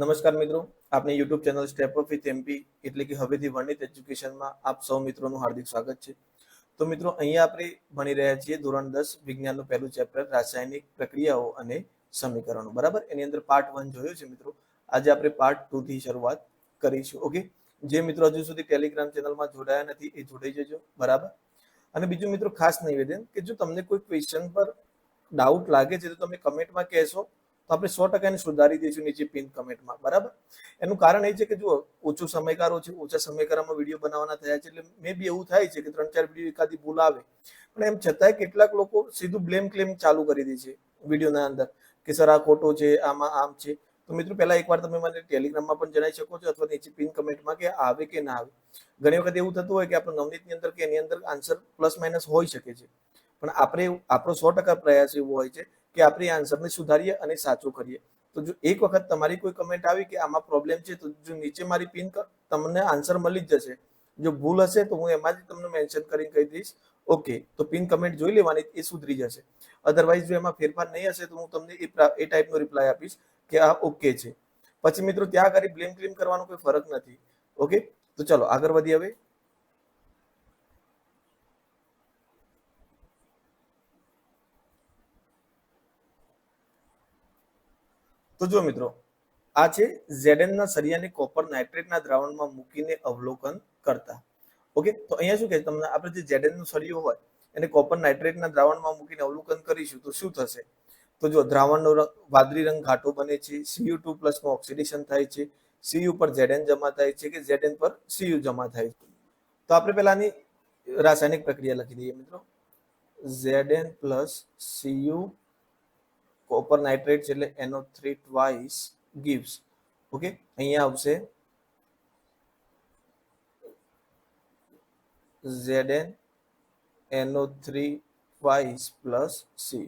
નમસ્કાર મિત્રો, આપની YouTube channel step up with MP એટલે કે હવેથી વર્ણિત એજ્યુકેશનમાં આપ સૌ મિત્રોનું હાર્દિક સ્વાગત છે. તો મિત્રો, અહીંયા આપણે ભણી રહ્યા છીએ ધોરણ 10 વિજ્ઞાનનું પહેલું ચેપ્ટર રાસાયણિક પ્રક્રિયાઓ અને સમીકરણો. બરાબર, એની અંદર પાર્ટ 1 જોયો છે મિત્રો. આજે આપણે પાર્ટ 2 થી શરૂઆત કરીશું. ઓકે, જે મિત્રો હજુ સુધી ટેલિગ્રામ ચેનલમાં જોડાયા નથી એ જોડાઈ જજો. બરાબર, અને બીજું મિત્રો ખાસ નિવેદન કે જો તમને કોઈ ક્વેશ્ચન પર ડાઉટ લાગે છે તો તમે કમેન્ટમાં કહેશો તો આપણે 100% એને સુધારી દઈશું નીચે પિન કમેન્ટમાં. બરાબર, એનું કારણ એ છે કે જુઓ, ઓછો સમયગાળો છે, ઓછા સમયગાળામાં વિડીયો બનાવવાના થયા છે, એટલે મે બી એવું થાય છે કે 3-4 વિડીયો એકાદી ભૂલ આવે, પણ એમ છતાંય કેટલાક લોકો સીધું બ્લેમ ક્લેમ ચાલુ કરી દે છે વિડીયોના અંદર કે સર આ ખોટો છે, આમાં આમ છે. તો મિત્રો, પહેલા એકવાર તમે મને ટેલિગ્રામમાં પણ જણાવી શકો છો અથવા નીચે પિન કમેન્ટમાં કે આવે કે ના આવે. ઘણી વખત એવું થતું હોય કે આપણો નવનીતની અંદર કે એની અંદર આન્સર પ્લસ માઇનસ હોઈ શકે છે, પણ આપણો 100% પ્રયાસ એવો હોય છે કે આપણે આન્સરને સુધારીએ અને સાચું કરીએ. તો જો એક વખત તમારી કોઈ કમેન્ટ આવી કે આમાં પ્રોબ્લેમ છે, તો જો નીચે મારી પિન તમને આન્સર મળી જ જશે. જો ભૂલ હશે તો હું એમાં જ તમને મેન્શન કરીને કહી દઈશ ઓકે, તો પિન કમેન્ટ જોઈ લેવાની, એ સુધરી જશે. અધરવાઇઝ જો એમાં ફેરફાર નહીં હશે તો હું તમને એ ટાઈપનો રિપ્લાય આપીશ કે આ ઓકે છે. પછી મિત્રો, ત્યાં આગળ બ્લેમ ક્લેમ કરવાનો કોઈ ફરક નથી. ઓકે, તો ચલો આગળ વધીએ હવે. તો જો મિત્રો, આ છે Zn ના સળિયાને કોપર નાઇટ્રેટના દ્રાવણમાં મૂકીને અવલોકન કરતા. ઓકે, તો અહીંયા શું કહે છે તમને, આપણે જે Zn નો સળિયો હોય એને કોપર નાઇટ્રેટના દ્રાવણમાં મૂકીને અવલોકન કરીશું તો શું થશે? તો જો દ્રાવણનો રંગ વાદળી રંગ ઘાટો બને છે, Cu2+ નું ઓક્સિડેશન થાય છે, Cu પર Zn જમા થાય છે કે Zn પર Cu જમા થાય છે. તો આપણે પહેલાની રાસાયણિક પ્રક્રિયા લખી દઈએ મિત્રો. Zn Cu કોપર નાઇટ્રેટ છે એટલે NO3 twice gives. ઓકે, અહીંયા આવશે Zn NO3 twice plus Cu.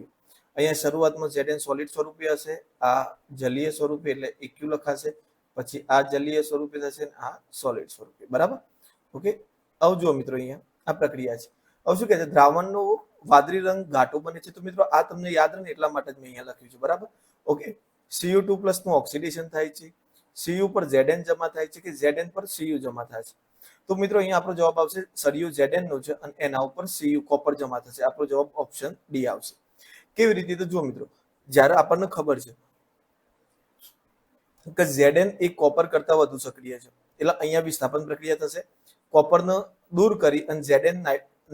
અહીંયા શરૂઆતમાં Zn સોલિડ સ્વરૂપે હશે, આ જલીય સ્વરૂપે એટલે એક્યુ લખાશે, પછી આ જલીય સ્વરૂપે થશે અને આ સોલિડ સ્વરૂપે. બરાબર, ઓકે. હવે જુઓ મિત્રો, અહીંયા આ પ્રક્રિયા છે. હવે શું કહે છે, દ્રાવણનો વાદળી રંગ ઘાટો બને છે. તો મિત્રો, આ તમને યાદ રહે એટલા માટે જ મેં અહીંયા લખ્યું છે. બરાબર, ઓકે. Cu2+ નું ઓક્સિડેશન થાય છે, Cu પર Zn જમા થાય છે કે Zn પર Cu જમા થાય છે. તો મિત્રો, અહીંયા આપણો જવાબ આવશે સળિયો Zn નો છે અને એના ઉપર Cu કોપર જમા થશે. આપણો જવાબ ઓપ્શન ડી આવશે. કેવી રીતે? તો જુઓ મિત્રો, જ્યારે આપણને ખબર છે કે Zn એ કોપર કરતા વધુ સક્રિય છે, એટલે અહીંયા વિસ્થાપન પ્રક્રિયા થશે, કોપરને દૂર કરી અને Zn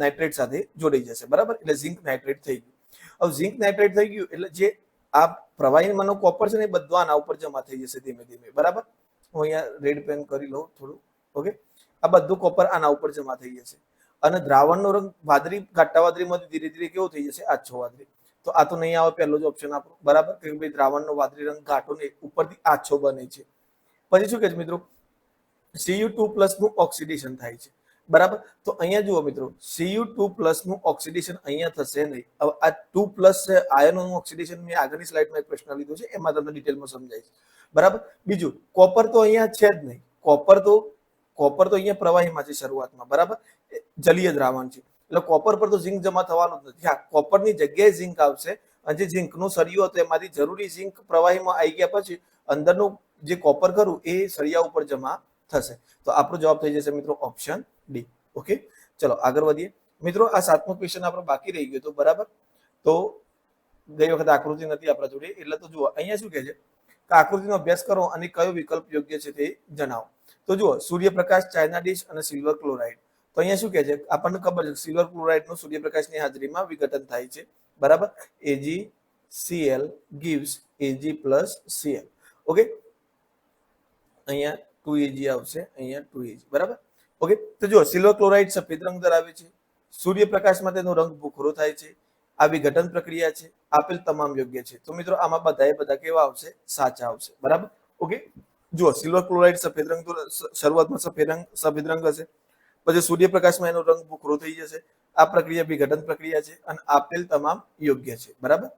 નાઇટ્રેટ સાથે જોડાઈ જશે. બરાબર, એટલે ઝિંક નાઇટ્રેટ થઈ ગયું. હવે ઝિંક નાઇટ્રેટ થઈ ગયું એટલે જે આ પ્રવાહીમાંનો કોપર છે ને એ બધું આના ઉપર જમા થઈ જશે ધીમે ધીમે. બરાબર, હું અહીંયા રેડ પેન કરી લઉં થોડું. ઓકે, આ બધું કોપર આના ઉપર જમા થઈ જશે અને દ્રાવણનો રંગ વાદળી ઘાટા વાદળીમાંથી ધીરે ધીરે કેવો થઈ જશે? આછો વાદળી. તો આ તો નહીં આવે, પહેલો જ ઓપ્શન આપણો. બરાબર, કે ભાઈ દ્રાવણનો વાદળી રંગ ઘાટો ને ઉપરથી આછો બને છે. પછી શું કહે છે મિત્રો, Cu2+ નું ઓક્સિડેશન થાય છે. બરાબર, તો અહીંયા જુઓ મિત્રો, Cu2+ નું ઓક્સિડેશન અહીંયા થશે નહીં. હવે આ 2+ છે, આયનોનું ઓક્સિડેશન મેં આગળની સ્લાઇડમાં એક પ્રશ્ન લીધો છે, એમાં તમને ડિટેલમાં સમજાય છે. બરાબર, બીજું કોપર તો અહીંયા છે જ નહીં. કોપર તો અહીંયા પ્રવાહીમાં છે શરૂઆતમાં. બરાબર, જલીય દ્રાવણ છે એટલે કોપર પર તો ઝિંક જમા થવાનું જ નથી. હા, કોપરની જગ્યાએ ઝિંક આવશે અને જે ઝિંકનો સળિયો હતો એમાંથી જરૂરી ઝિંક પ્રવાહીમાં આવી ગયા પછી અંદરનું જે કોપર ખરું એ સળિયા ઉપર જમા થશે. તો આપણો જવાબ થઈ જશે મિત્રો ઓપ્શન ડી. ઓકે, ચલો આગળ વધીએ મિત્રો. આ 7મો ક્વેશ્ચન આપણો બાકી રહી ગયો હતો. બરાબર, તો ગઈ વખત આકૃતિ નથી આપણા જોડે, એટલે તો જુઓ અહીંયા શું કહે છે કે આકૃતિનો અભ્યાસ કરો અને કયો વિકલ્પ યોગ્ય છે તે જણાવો. તો જુઓ, સૂર્યપ્રકાશ, ચાઇના ડીશ અને સિલ્વર ક્લોરાઇડ. તો અહીંયા શું કહે છે, આપણને ખબર છે સિલ્વર ક્લોરાઇડનું સૂર્યપ્રકાશની હાજરીમાં વિઘટન થાય છે. બરાબર, AgCl gives Ag + Cl. Okay, અહીંયા 2Ag આવશે, અહીંયા 2Ag. બરાબર, ઓકે. તો જો સિલ્વર ક્લોરાઇડ સફેદ રંગ ધરાવે છે, સૂર્યપ્રકાશમાં તેનો રંગ ભૂખરો થાય છે, આ વિઘટન પ્રક્રિયા છે, આપેલ તમામ યોગ્ય છે. તો મિત્રો, આમાં બધા કેવા આવશે? સાચા આવશે. બરાબર, ઓકે. જુઓ, સિલ્વર ક્લોરાઇડ સફેદ રંગ, તો શરૂઆતમાં સફેદ રંગ હશે, પછી સૂર્યપ્રકાશમાં એનો રંગ ભૂખરો થઈ જશે. આ પ્રક્રિયા વિઘટન પ્રક્રિયા છે અને આપેલ તમામ યોગ્ય છે. બરાબર,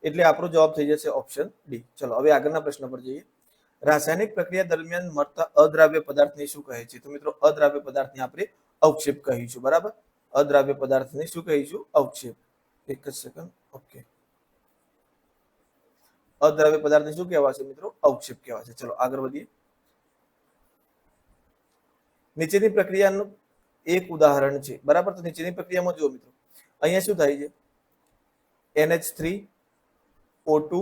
એટલે આપણો જવાબ થઈ જશે ઓપ્શન ડી. ચલો હવે આગળના પ્રશ્ન પર જઈએ. રાસાયણિક પ્રક્રિયા દરમિયાન મળતા અદ્રાવ્ય પદાર્થને શું કહે છે? તો મિત્રો, અદ્રાવ્ય પદાર્થને આપણે અવક્ષેપ કહીશું. બરાબર, અદ્રાવ્ય પદાર્થને શું કહીશું? અવક્ષેપ. એક જ સેકન્ડ. ઓકે, અદ્રાવ્ય પદાર્થને શું કહેવાશે મિત્રો? અવક્ષેપ કહેવાશે. ચલો આગળ વધીએ. નીચેની પ્રક્રિયાનું એક ઉદાહરણ છે, બરાબર? તો નીચેની પ્રક્રિયામાં જુઓ મિત્રો, અહીંયા શું થાય છે? NH3O2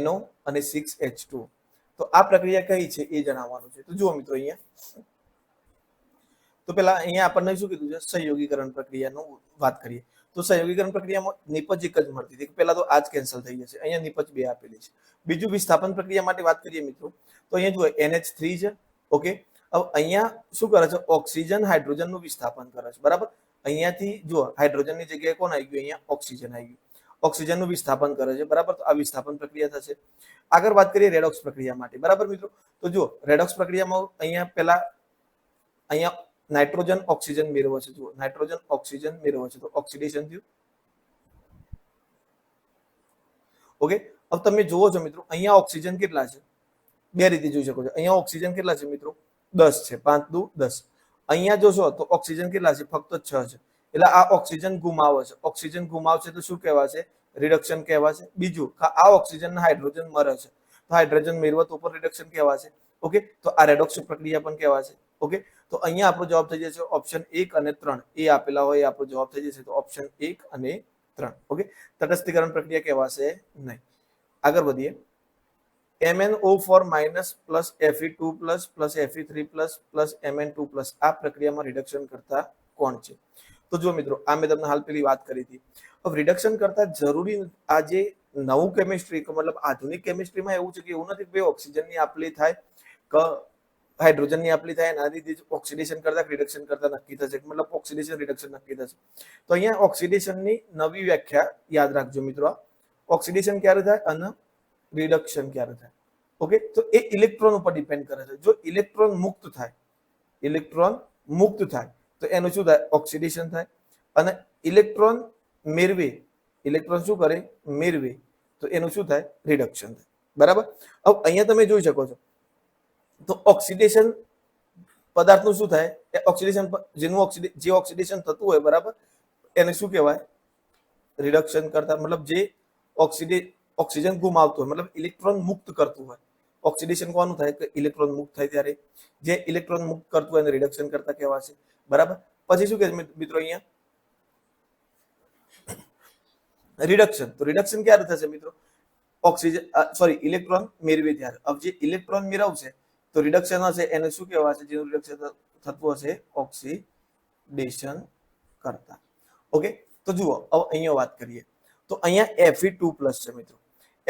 NO અને 6H2. તો આ પ્રક્રિયા કઈ છે એ જણાવવાનું છે. તો જુઓ મિત્રો, અહીંયા તો પેલા અહીંયા આપણને શું કીધું છે? સંયોગીકરણ પ્રક્રિયાનું વાત કરીએ. તો સંયોગીકરણ પ્રક્રિયામાં નિપજ એક જ મળતી હતી. પેલા તો આ જ કેન્સલ થઈ જશે. અહીંયા નિપજ 2 આપેલી છે. બીજું વિસ્થાપન પ્રક્રિયા માટે વાત કરીએ મિત્રો, તો અહીંયા જુઓ NH3 છે. ઓકે, હવે અહીંયા શું કરે છે? ઓક્સિજન હાઇડ્રોજનનું વિસ્થાપન કરે છે, બરાબર? અહીંયાથી જુઓ, હાઇડ્રોજનની જગ્યાએ કોણ આવી ગયું? અહીંયા ઓક્સિજન આવી ગયું. ઓક્સિજનનું વિસ્થાપન કરે છે, બરાબર? તો આ વિસ્થાપન પ્રક્રિયા થશે. આગળ વાત કરીએ રેડોક્સ પ્રક્રિયા માટે, બરાબર મિત્રો? તો જુઓ, રેડોક્સ પ્રક્રિયામાં અહીંયા પેલા અહીંયા નાઇટ્રોજન ઓક્સિજન મેળવે છે. જુઓ, નાઇટ્રોજન ઓક્સિજન મેળવે છે, તો ઓક્સિડેશન થયું. ઓકે, હવે તમે જુઓ છો મિત્રો, અહીંયા ઓક્સિજન કેટલા છે? બે રીતે જોઈ શકો છો. અહીંયા ઓક્સિજન કેટલા છે મિત્રો? 10 છે. 5 દુ 10. અહીંયા જોશો તો ઓક્સિજન કેટલા છે? ફક્ત 6 છે. એટલે આ ઓક્સિજન ગુમાવે છે. ઓક્સિજન ગુમાવશે તો શું કહેવાશે? રિડક્શન કહેવાશે. બીજું, આ ઓક્સિજન હાઇડ્રોજન મરે છે, તો હાઇડ્રોજન મેળવે તો પણ રિડક્શન કહેવાશે. ઓકે, તો આ રેડોક્સ પ્રક્રિયા પણ કહેવાશે. ઓકે, તો અહીંયા આપણો જવાબ થઈ જશે ઓપ્શન 1 અને 3. એ આપેલા હોય આપણો જવાબ થઈ જશે, તો ઓપ્શન 1 અને 3. ઓકે, તટસ્થીકરણ પ્રક્રિયા કહેવાશે નહીં. આગળ વધીએ. MnO4 plus Fe2 plus Fe3 plus Mn2 આ પ્રક્રિયામાં રિડક્શન કરતા કોણ છે? તો જો મિત્રો, આ મેં તમને હાલ પેલી વાત કરી હતી. હવે રિડક્શન કરતા જરૂરી આ જે નવું કેમિસ્ટ્રી, મતલબ આધુનિક કેમિસ્ટ્રીમાં એવું છે કે એવું નથી કે ભાઈ ઓક્સિજનની આપલે થાય કે હાઇડ્રોજનની આપલે થાય, એના લીધે ઓક્સિડેશન કરતા રિડક્શન કરતા નક્કી થશે, મતલબ ઓક્સિડેશન રિડક્શન નક્કી થશે. તો અહીંયા ઓક્સિડેશનની નવી વ્યાખ્યા યાદ રાખજો મિત્રો. ઓક્સિડેશન ક્યારે થાય અને રિડક્શન ક્યારે થાય? ઓકે, તો એ ઇલેક્ટ્રોન ઉપર ડિપેન્ડ કરે છે. જો ઇલેક્ટ્રોન મુક્ત થાય, ઇલેક્ટ્રોન મુક્ત થાય તો એનું શું થાય? ઓક્સિડેશન થાય. અને ઇલેક્ટ્રોન મેળવે, ઇલેક્ટ્રોન શું કરે? મેળવે, તો એનું શું થાય? રિડક્શન થાય. બરાબર? હવે અહીંયા તમે જોઈ શકો છો, તો ઓક્સિડેશન પદાર્થનું શું થાય? એ ઓક્સિડેશન, જેનું જે ઓક્સિડેશન થતું હોય, બરાબર, એને શું કહેવાય? રિડક્શન કરતા, મતલબ જે ઓક્સિજન ગુમાવતું હોય, મતલબ ઇલેક્ટ્રોન મુક્ત કરતું હોય. ઓક્સિડેશન કોનું થાય? કે ઇલેક્ટ્રોન મુક્ત થાય ત્યારે જે ઇલેક્ટ્રોન મુક્ત કરતું હોય એને રિડક્શન કરતા કહેવાશે. બરાબર? પછી શું કહે છે મિત્રો અહીંયા? રિડક્શન. તો રિડક્શન ક્યારે થશે મિત્રો? ઓક્સિજન સોરી ઇલેક્ટ્રોન મેળવે ત્યારે. હવે જે ઇલેક્ટ્રોન મેળવશે તો રિડક્શન હશે, એને શું કહેવાશે? જેનું રિડક્શન થતું હશે ઓક્સિડેશન કરતા. ઓકે, તો જુઓ, હવે અહીંયા વાત કરીએ. તો અહીંયા Fe2+ છે મિત્રો.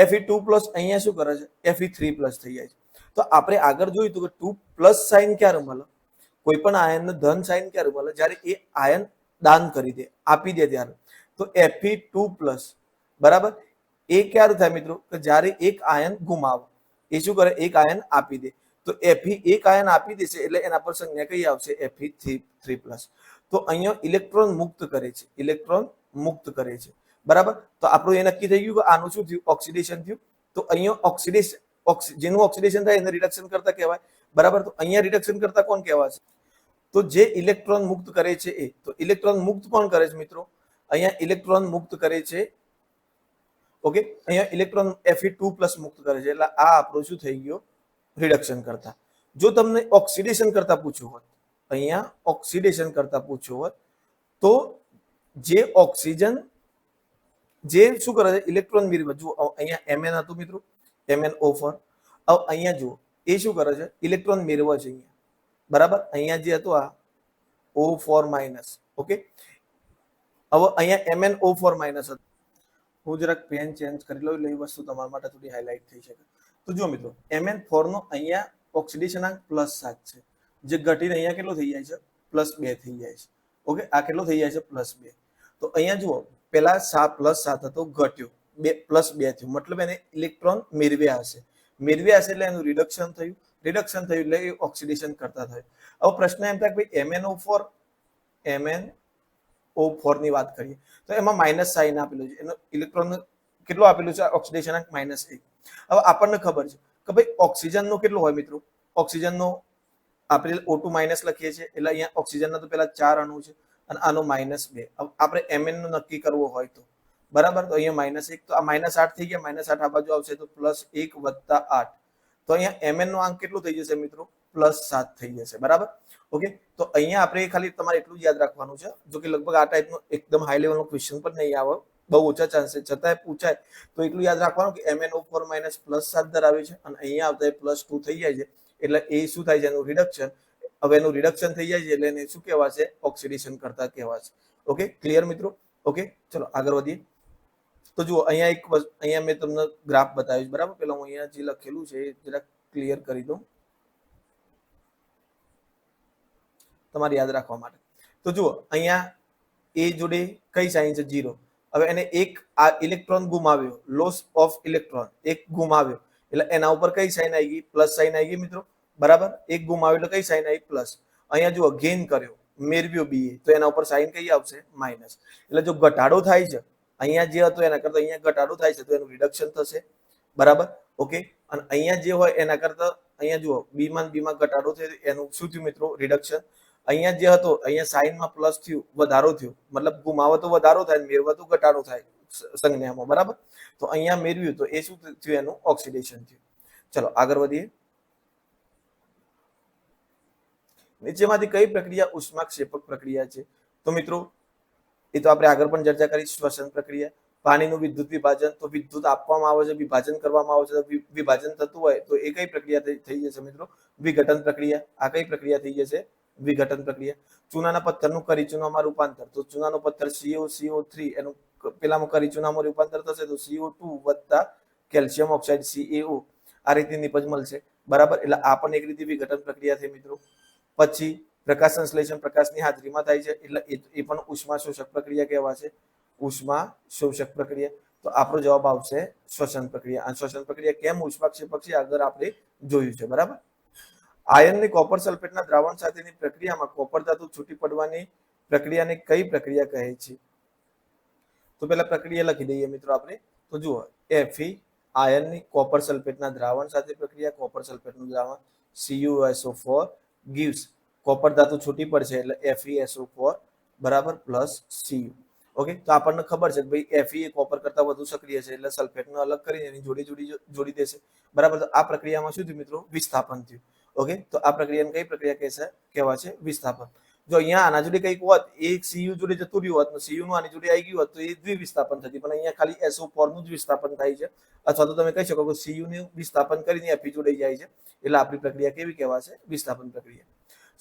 Fe2+ અહીંયા શું કરે છે? Fe3+ થઈ જાય છે. તો આપણે આગળ જોયું હતું કે 2+ સાઇન ક્યારે મળે? કોઈ પણ આયનને ધન સાઇન ક્યારે મળે? જ્યારે એ આયન દાન કરી દે, આપી દે ત્યારે. તો Fe2+, બરાબર, એ ક્યારે થાય મિત્રો? કે જ્યારે એક આયન ગુમાવે. એ શું કરે? એક આયન આપી દે. તો Fe એક આયન આપી દેશે એટલે એના પર સંજ્ઞા કઈ આવશે? Fe3+. તો અહીંયા ઇલેક્ટ્રોન મુક્ત કરે છે, ઇલેક્ટ્રોન મુક્ત કરે છે. બરાબર? તો આપણું એ નક્કી થઈ ગયું કે આનું શું થયું? ઓક્સિડેશન થયું. તો અહીંયા ઓક્સિડેશન, જેનું ઓક્સિડેશન થાય એને રિડક્શન કરતા કહેવાય. બરાબર? તો અહીંયા રિડક્શન કરતા કોણ કહેવાશે? તો જે ઇલેક્ટ્રોન મુક્ત કરે છે એ. તો ઇલેક્ટ્રોન મુક્ત કોણ કરે છે મિત્રો? અહીંયા ઇલેક્ટ્રોન મુક્ત કરે છે. ઓકે, અહીંયા ઇલેક્ટ્રોન Fe2+ મુક્ત કરે છે. એટલે આ આપણું શું થઈ ગયો? રિડક્શન કરતા. જો તમને ઓક્સિડેશન કરતા પૂછ્યું હોત, અહીંયા ઓક્સિડેશન કરતા પૂછ્યું હોત, તો જે ઓક્સિજન જે શું કરે છે? ઇલેક્ટ્રોન મેળવે. જુઓ, અહીંયા Mn હતું મિત્રો, MnO4. હવે અહીંયા જુઓ, એ શું કરે છે? ઇલેક્ટ્રોન મેળવે છે અહીંયા. બરાબર? અહીંયા જે હતું આ O4-. ઓકે, હવે અહીંયા MnO4- હતું. હું જરાક પેન ચેન્જ કરી લઉં એટલે એ વસ્તુ તમારા માટે થોડી હાઇલાઇટ થઈ શકે. તો જુઓ મિત્રો, Mn4 નો અહીંયા ઓક્સિડેશનાંક +7 છે, જે ઘટીને અહીંયા કેટલો થઈ જાય છે? +2 થઈ જાય છે. ઓકે, આ કેટલો થઈ જાય છે? +2. તો અહીંયા જુઓ, પેલા +7 હતો, ઘટ્યો, +2 થયું, મતલબ એને ઇલેક્ટ્રોન મેળવ્યા હશે. મેળવ્યા હશે એટલે એનું રિડક્શન થયું. રિડક્શન થયું એટલે એ ઓક્સિડેશન કરતા થયું. હવે પ્રશ્ન એમ થાય કે ભાઈ MnO4 ની વાત કરીએ તો એમાં માઇનસ સાઇન આપેલું છે, એનો ઇલેક્ટ્રોન કેટલો આપેલું છે? ઓક્સિડેશનાંક -1. હવે આપણને ખબર છે કે ભાઈ ઓક્સિજનનો કેટલો હોય મિત્રો? ઓક્સિજનનો આપણે O2- લખીએ છીએ, એટલે અહીંયા ઓક્સિજનના તો પેલા 4 અણુ છે અને આનો -2. હવે આપણે Mn નો નક્કી કરવો હોય તો બરાબર. તો અહીંયા -1 તો આ -8 થઈ ગયા, -8 આ બાજુ આવશે તો +1 + 8, તો અહીંયા mn નો આંક કેટલો થઈ જશે મિત્રો? +7 થઈ જશે. બરાબર. ઓકે, તો અહીંયા આપણે ખાલી તમારે એટલું જ યાદ રાખવાનું છે. જો કે લગભગ આ ટાઈપનો એકદમ હાઈ લેવલનો ક્વેશ્ચન પણ નહીં આવે, બહુ ઓછા ચાન્સ છે, છતાંય પૂછાય તો એટલું યાદ રાખવાનું કે MnO4 -+7 ધરાવે છે અને અહીંયા આવતા +2 થઈ જાય છે, એટલે એ શું થાય છે? એનું રિડક્શન. હવે એનું રિડક્શન થઈ જાય છે એટલે એને શું કહેવાશે? ઓક્સિડેશન કરતા કહેવાશે. ઓકે, ક્લિયર મિત્રો? ઓકે, ચલો આગળ વધીએ. તો જુઓ અહીંયા મેં તમને ગ્રાફ બતાવ્યું છે. બરાબર. પેલા હું અહીંયા જે લખેલું છે એ જરા ક્લિયર કરી દઉં તમારે યાદ રાખવા માટે. તો જુઓ અહીંયા એ જોડે કઈ સાઇન છે? 0. હવે એને એક આ ઇલેક્ટ્રોન ગુમાવ્યો, લોસ ઓફ ઇલેક્ટ્રોન, એક ગુમાવ્યો એટલે એના ઉપર કઈ સાઇન આવી ગઈ? પ્લસ સાઇન આવી ગઈ મિત્રો. બરાબર. એક ગુમાવ્યો એટલે કઈ સાઇન આવી? પ્લસ. અહીંયા જુઓ ગેઇન કર્યો, મેળવ્યો બી, તો એના ઉપર સાઇન કઈ આવશે? માઇનસ. એટલે જો ઘટાડો થાય છે અહીંયા જે હતો એના કરતા અહીંયા ઘટાડો થાય છે તો એનું રિડક્શન થશે. બરાબર. ઓકે, અને અહીંયા જે હોય એના કરતા અહીંયા જુઓ બીમાં ઘટાડો થયો એનું શું થયું મિત્રો? રિડક્શન. અહીંયા જે હતો અહીંયા સાઇનમાં પ્લસ થયું, વધારો થયો, મતલબ ગુમાવો તો વધારો થાય, મેળવો તો ઘટાડો થાય સંજ્ઞામાં. બરાબર. તો અહીંયા મેળવ્યું તો એ શું થયું? એનું ઓક્સિડેશન થયું. ચલો આગળ વધીએ. નીચેમાંથી કઈ પ્રક્રિયા ઉષ્માક્ષેપક પ્રક્રિયા છે? તો મિત્રો એ તો આપણે આગળ પણ ચર્ચા કરી, શ્વસન પ્રક્રિયા. પાણીનું વિદ્યુત વિભાજન, તો વિદ્યુત આપવામાં આવે છે, વિભાજન કરવામાં આવે છે, તો વિભાજન થતું હોય તો એ કઈ પ્રક્રિયા થઈ જશે મિત્રો? વિઘટન પ્રક્રિયા. આ કઈ પ્રક્રિયા થઈ જશે? વિઘટન પ્રક્રિયા. ચૂનાના પથ્થરનું કરીચૂનામાં રૂપાંતર, તો ચૂનાનો પથ્થર CO3 એનું પેલામાં કરીચૂનામાં રૂપાંતર થશે તો CO2 + કેલ્શિયમ ઓક્સાઇડ CaO, આ રીતે નિપજ મળશે. બરાબર. એટલે આ પણ એક રીતે વિઘટન પ્રક્રિયા થઈ મિત્રો. પછી પ્રકાશ સંશ્લેષણ પ્રકાશની હાજરીમાં થાય છે એટલે એ પણ ઉષ્મા શોષક પ્રક્રિયા કહેવાશે. ઉષ્મા શોષક પ્રક્રિયા. તો આપણો જવાબ આવશે શ્વસન પ્રક્રિયા. આ શ્વસન પ્રક્રિયા કેમ ઉષ્માક્ષેપક છે આગળ આપણે જોયું છે. બરાબર. આયર્નની કોપર સલ્ફેટના દ્રાવણ સાથેની પ્રક્રિયામાં કોપર ધાતુ છૂટી પડવાની પ્રક્રિયાને કઈ પ્રક્રિયા કહે છે? તો પેલા પ્રક્રિયા લખી દઈએ મિત્રો આપણે. તો જુઓ Fe આયર્નની કોપર સલ્ફેટના દ્રાવણ સાથે પ્રક્રિયા, કોપર સલ્ફેટનું દ્રાવણ CuSO4 gives કોપર ધાતુ છૂટી પડશે એટલે FeSO4 બરાબર +Cu. ઓકે, તો આપણને ખબર છે કે ભાઈ Fe એ કોપર કરતા વધુ સક્રિય છે એટલે સલ્ફેટને અલગ કરીને એની જોડી દેશે. બરાબર. તો આ પ્રક્રિયામાં શું થયું મિત્રો? વિસ્થાપન થયું. ઓકે, તો આ પ્રક્રિયાને કઈ પ્રક્રિયા કહેવાશે? વિસ્થાપન. જો અહીંયા આના જોડે કંઈક હોત, એક Cu જોડે જતું રહ્યું હોત, Cu નું આની જોડે આવી ગયું હોત તો એ દ્વિવિસ્થાપન થતી, પણ અહીંયા ખાલી SO4 નું જ વિસ્થાપન થાય છે. અથવા તો તમે કહી શકો કે Cu નું વિસ્થાપન કરીને Fe જોડે જાય છે એટલે આપણી પ્રક્રિયા કેવી કહેવાશે? વિસ્થાપન પ્રક્રિયા.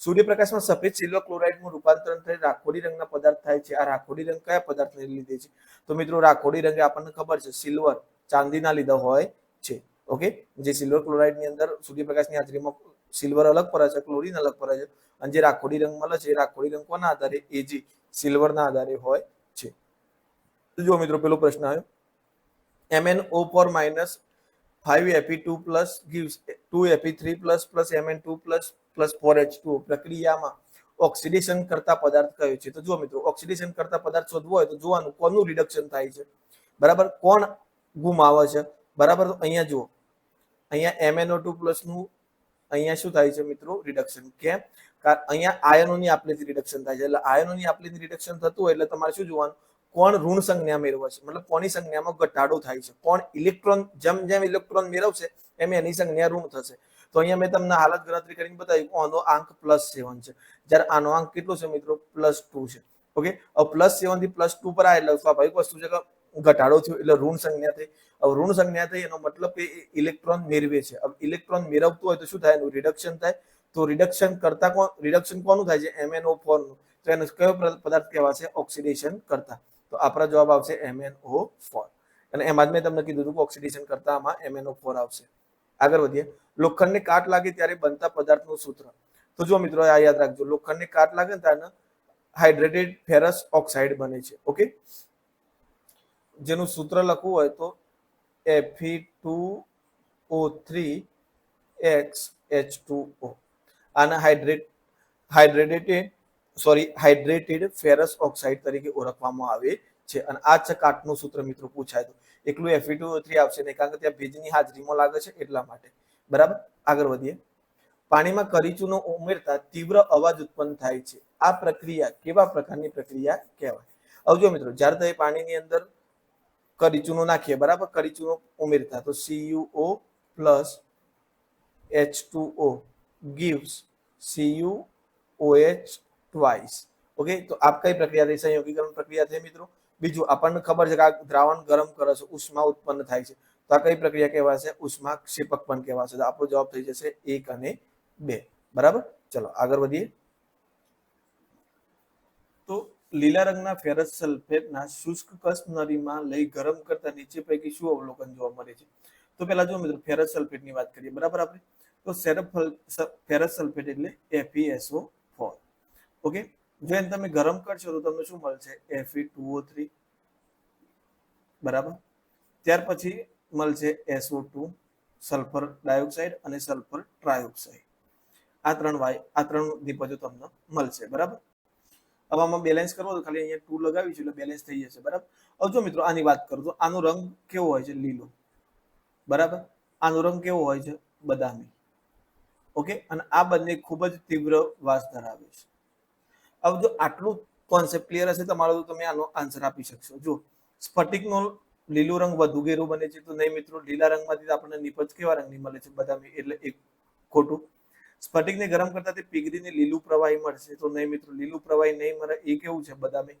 સૂર્યપ્રકાશમાં સફેદ સિલ્વર ક્લોરાઇડનું રૂપાંતરણ થઈ રાખોડી રંગના પદાર્થ થાય છે. આ રાખોડી રંગ કયા પદાર્થને લીધે છે? તો મિત્રો રાખોડી રંગ આપણને ખબર છે સિલ્વર, ચાંદીના લીધે હોય છે. ઓકે, જે સિલ્વર ક્લોરાઇડની અંદર સૂર્યપ્રકાશની હાજરીમાં સિલ્વર અલગ પડે છે, ક્લોરીન અલગ પડે છે, અને જે રાખોડી રંગ મળે છે એ રાખોડી રંગ કોના આધારે? Ag સિલ્વરના આધારે હોય છે. તો જો મિત્રો પેલો પ્રશ્ન આવ્યો, MnO4 - 5Fe2+ gives 2Fe3+ Mn2+ +4H2O પ્રક્રિયામાં ઓક્સિડેશન કરતા પદાર્થ કયો છે? તો જો મિત્રો ઓક્સિડેશન કરતા પદાર્થ શોધવો હોય તો જોવાનું કોનું રિડક્શન થાય છે. બરાબર. કોણ ગુમાવે છે? બરાબર. તો અહીંયા જુઓ, અહીંયા MnO2+ નું અહીંયા શું થાય છે મિત્રો? રિડક્શન. કેમ? કારણ અહીંયા આયનોની આપલેથી રિડક્શન થાય છે એટલે આયનોની આપલેથી રિડક્શન થતું હોય એટલે તમારે શું જોવાનું? કોણ ઋણ સંજ્ઞા મેળવે છે, મતલબ કોની સંજ્ઞામાં ઘટાડો થાય છે. કોણ ઇલેક્ટ્રોન જેમ ઇલેક્ટ્રોન મેળવશે એમ એની સંજ્ઞા ઋણ થશે. તો અહીંયા મેં તમને હાલત ગણતરી કરીને બતાવ્યું આનો આંક +7 છે, જ્યારે આનો આંક કેટલો છે મિત્રો? +2 છે. ઓકે, હવે +7 થી +2 પર આ એટલે સ્વાભાવિક વસ્તુ છે કે ઘટાડો થયો એટલે ઋણ સંજ્ઞા થઈ. હવે ઋણ સંજ્ઞા થઈ એનો મતલબ કે ઇલેક્ટ્રોન મેળવે છે. હવે ઇલેક્ટ્રોન મેળવતું હોય તો શું થાય? એનું રિડક્શન થાય. તો રિડક્શન કોનું થાય છે? MnO4 નું. તો એનો કયો પદાર્થ કહેવાશે? ઓક્સિડેશન કરતા. તો આપણા જવાબ આવશે MnO4. અને એમાં જ મેં તમને કીધું હતું કે ઓક્સિડેશન કરતા આમાં MnO4 આવશે. આગળ વધીએ. લોખંડને કાટ લાગે ત્યારે બનતા પદાર્થનું સૂત્ર. તો જો મિત્રો આ યાદ રાખજો, લોખંડને કાટ લાગે ને ત્યારે હાઇડ્રેટેડ ફેરસ ઓક્સાઇડ બને છે. ઓકે, જેનું સૂત્ર લખવું હોય તો Fe2O3H2O. આને હાઇડ્રેટેડ ફેરસ ઓક્સાઇડ તરીકે ઓળખવામાં આવે છે. અને આ છે કાટનું સૂત્ર મિત્રો પૂછાય તો એકલું Fe2O3 આવશે નહીં, કારણ કે ત્યાં ભેજની હાજરીમાં લાગે છે એટલા માટે. બરાબર. આગળ વધીએ. પાણીમાં કરીચૂનો ઉમેરતા તીવ્ર અવાજ ઉત્પન્ન થાય છે. આ પ્રક્રિયા કેવા પ્રકારની પ્રક્રિયા કહેવાય? હવે જો મિત્રો, જ્યારે તમે પાણીની અંદર કરી ચૂનો નાખીએ, બરાબર, કરી ચૂનો ઉમેરતા તો CuO plus H2O gives CuOH twice. Okay, તો આ કઈ પ્રક્રિયા થઈ? સંયોગીકરણ પ્રક્રિયા થઈ મિત્રો. બીજું આપણને ખબર છે કે આ દ્રાવણ ગરમ કરે છે, ઉષ્મા ઉત્પન્ન થાય છે, તો આ કઈ પ્રક્રિયા કહેવાશે? ઉષ્મા ક્ષેપક પણ કહેવાશે. તો આપણો જવાબ થઈ જશે 1 અને 2. બરાબર, ચલો આગળ વધીએ. તો લીલા રંગના ફેરસ સલ્ફેટના શુષ્ક કસ નળીમાં લઈ ગરમ કરતા નીચે પૈકી શું અવલોકન જોવા મળે છે? તો પહેલા જો મિત્રો ફેરસ સલ્ફેટની વાત કરીએ, બરાબર. આપણે તો ફેરસ સલ્ફેટ એટલે FeSO4. ઓકે, જો એને તમે ગરમ કરશો તો તમને શું મળશે? Fe2O3, બરાબર. ત્યાર પછી મળશે SO2, સલ્ફર ડાયોક્સાઇડ અને સલ્ફર ટ્રાયોક્સાઇડ. આ ત્રણ નિપજો તમને મળશે, બરાબર. હવે આમાં બેલેન્સ કરવો તો ખાલી અહીંયા 2 લગાવીશું એટલે બેલેન્સ થઈ જશે, બરાબર. હવે જો મિત્રો આની વાત કરું તો આનો રંગ કેવો હોય છે? લીલો, બરાબર. આનો રંગ કેવો હોય છે? બદામી. ઓકે, અને આ બંને ખૂબ જ તીવ્ર વાસ ધરાવે છે. હવે જો આટલું કોન્સેપ્ટ ક્લિયર હશે તમારો તો તમે આનો આન્સર આપી શકશો. જો સ્ફટિકનો લીલો રંગ વધુ ઘેરો બને છે તો નહીં મિત્રો, લીલા રંગમાંથી આપણને નિપજ કેવા રંગની મળે છે? બદામી, એટલે એક ખોટું. સ્ફટિકને ગરમ કરતા તે પીગળીને લીલું પ્રવાહી મળશે તો નહીં મિત્રો, લીલું પ્રવાહી નહીં મળે. એ કેવું છે? બદામી.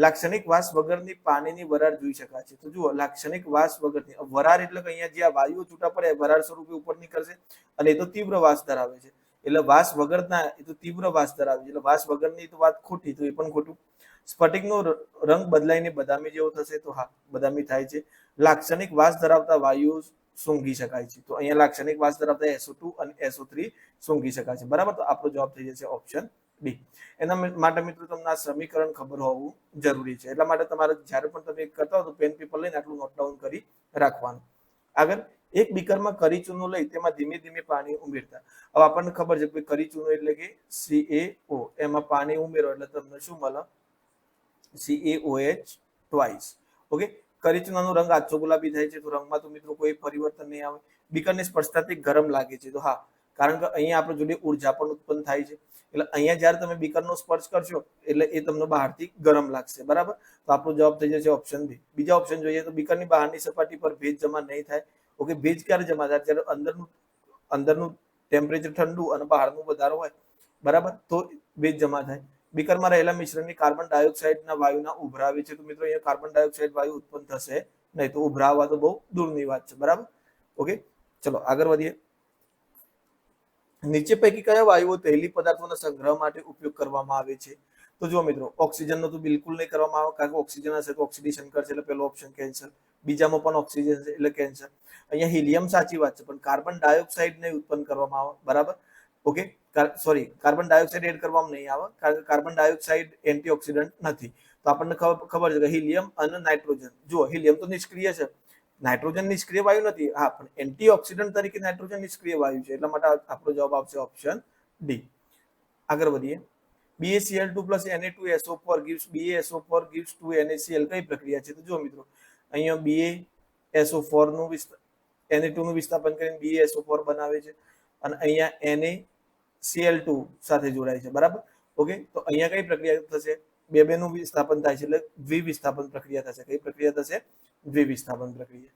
લાક્ષણિક વાસ વગરની પાણીની વરાળ જોઈ શકાય છે. તો જુઓ, લાક્ષણિક વાસ વગરની વરાળ એટલે કે અહીંયા જે આ વાયુઓ છૂટા પડે વરાળ સ્વરૂપે ઉપર નીકળશે, અને એ તો તીવ્ર વાસ ધરાવે છે. એટલે વાસ વગરના એ તો તીવ્ર વાસ ધરાવે છે, એટલે વાસ વગરની તો વાત ખોટી, તો એ પણ ખોટું. સ્ફટિકનો રંગ બદલાઈને બદામી જેવો થશે તો હા, બદામી થાય છે. લાક્ષણિક વાસ ધરાવતા વાયુઓ સૂંઘી શકાય છે, તો અહીંયા લાક્ષણિક વાસ ધરાવતા SO2 અને SO3 સૂંઘી શકાય છે, બરાબર. તો આપણો જવાબ થઈ જશે ઓપ્શન ડી. એના માટે મિત્રો તમને આ સમીકરણ ખબર હોવું જરૂરી છે. એટલા માટે તમારે જ્યારે પણ તમે કરતા હો તો પેન પેપર લઈને આટલું નોટ ડાઉન કરી રાખવાનું. આગળ, એક બીકરમાં કરી ચૂનો લઈ તેમાં ધીમે ધીમે પાણી ઉમેરતા. હવે આપણને ખબર છે કે કરી ચૂનો એટલે કે CaO, એમાં પાણી ઉમેરો એટલે તમને શું મળે? CaOH twice. ઓકે, કરી ચૂનાનો રંગ આછો ગુલાબી થાય છે તો રંગમાં તો મિત્રો કોઈ પરિવર્તન નહીં આવે. બીકરને સ્પર્શતા તે ગરમ લાગે છે તો હા, કારણ કે અહીંયા આપણે જોડે ઉર્જા પણ ઉત્પન્ન થાય છે, એટલે અહીંયા જ્યારે તમે બીકરનો સ્પર્શ કરશો એટલે એ તમને બહારથી ગરમ લાગશે, બરાબર. તો આપણો જવાબ થઈ જશે ઓપ્શન બી. બીજા ઓપ્શન જોઈએ તો બીકરની બહારની સપાટી પર ભેજ જમા નહીં થાય. ઓકે, ભેજ ક્યારે જમા થાય? જ્યારે અંદરનું ટેમ્પરેચર ઠંડુ અને બહારનું વધારો હોય, બરાબર, તો ભેજ જમા થાય. બીકરમાં રહેલા મિશ્રણની કાર્બન ડાયોક્સાઇડના વાયુના ઉભરાવે છે તો મિત્રો અહીંયા કાર્બન ડાયોક્સાઇડ વાયુ ઉત્પન્ન થશે નહીં, તો ઉભરાવા તો બહુ દૂરની વાત છે, બરાબર. ઓકે, ચલો આગળ વધીએ. નીચે પૈકી કયા વાયુઓ તૈલીય પદાર્થોના સંગ્રહ માટે ઉપયોગ કરવામાં આવે છે? તો જો મિત્રો, ઓક્સિજનનો તો બિલકુલ નહીં કરવામાં આવે, કારણ કે ઓક્સિજન હશે તો ઓક્સિડેશન કરશે એટલે પેલો ઓપ્શન કેન્સલ. બીજામાં પણ ઓક્સિજન છે એટલે કેન્સલ. અહીંયા હિલિયમ સાચી વાત છે, પણ કાર્બન ડાયોક્સાઇડ નહીં ઉત્પન્ન કરવામાં આવે, બરાબર. Okay, sorry, carbon dioxide add કરવામાં નહીં આવે, કારણ કે કાર્બન ડાયોક્સાઇડ એન્ટીઓક્સિડન્ટ નથી. તો આપણને ખબર છે કે હિલિયમ અને નાઇટ્રોજન, જુઓ હિલિયમ તો નિષ્ક્રિય છે, નાઇટ્રોજન નિષ્ક્રિય વાયુ નથી, હા, પણ એન્ટીઓક્સિડન્ટ તરીકે નાઇટ્રોજન નિષ્ક્રિય વાયુ છે, એટલા માટે આપણો જવાબ આવશે ઓપ્શન ડી. આગળ વધીએ. BaCl2 plus Na2SO4 gives BaSO4 gives 2NaCl કઈ પ્રક્રિયા છે? તો જો મિત્રો, અહીંયા BaSO4 નું Na2 નું વિસ્થાપન કરીને BaSO4 બનાવે છે, અને અહીંયા NaCl2 સાથે જોડાય છે, બરાબર. ઓકે, તો અહીંયા કઈ પ્રક્રિયા થશે? બે નું વિસ્થાપન થાય છે એટલે દ્વિવિસ્થાપન પ્રક્રિયા થશે. કઈ પ્રક્રિયા થશે? દ્વિવિસ્થાપન પ્રક્રિયા.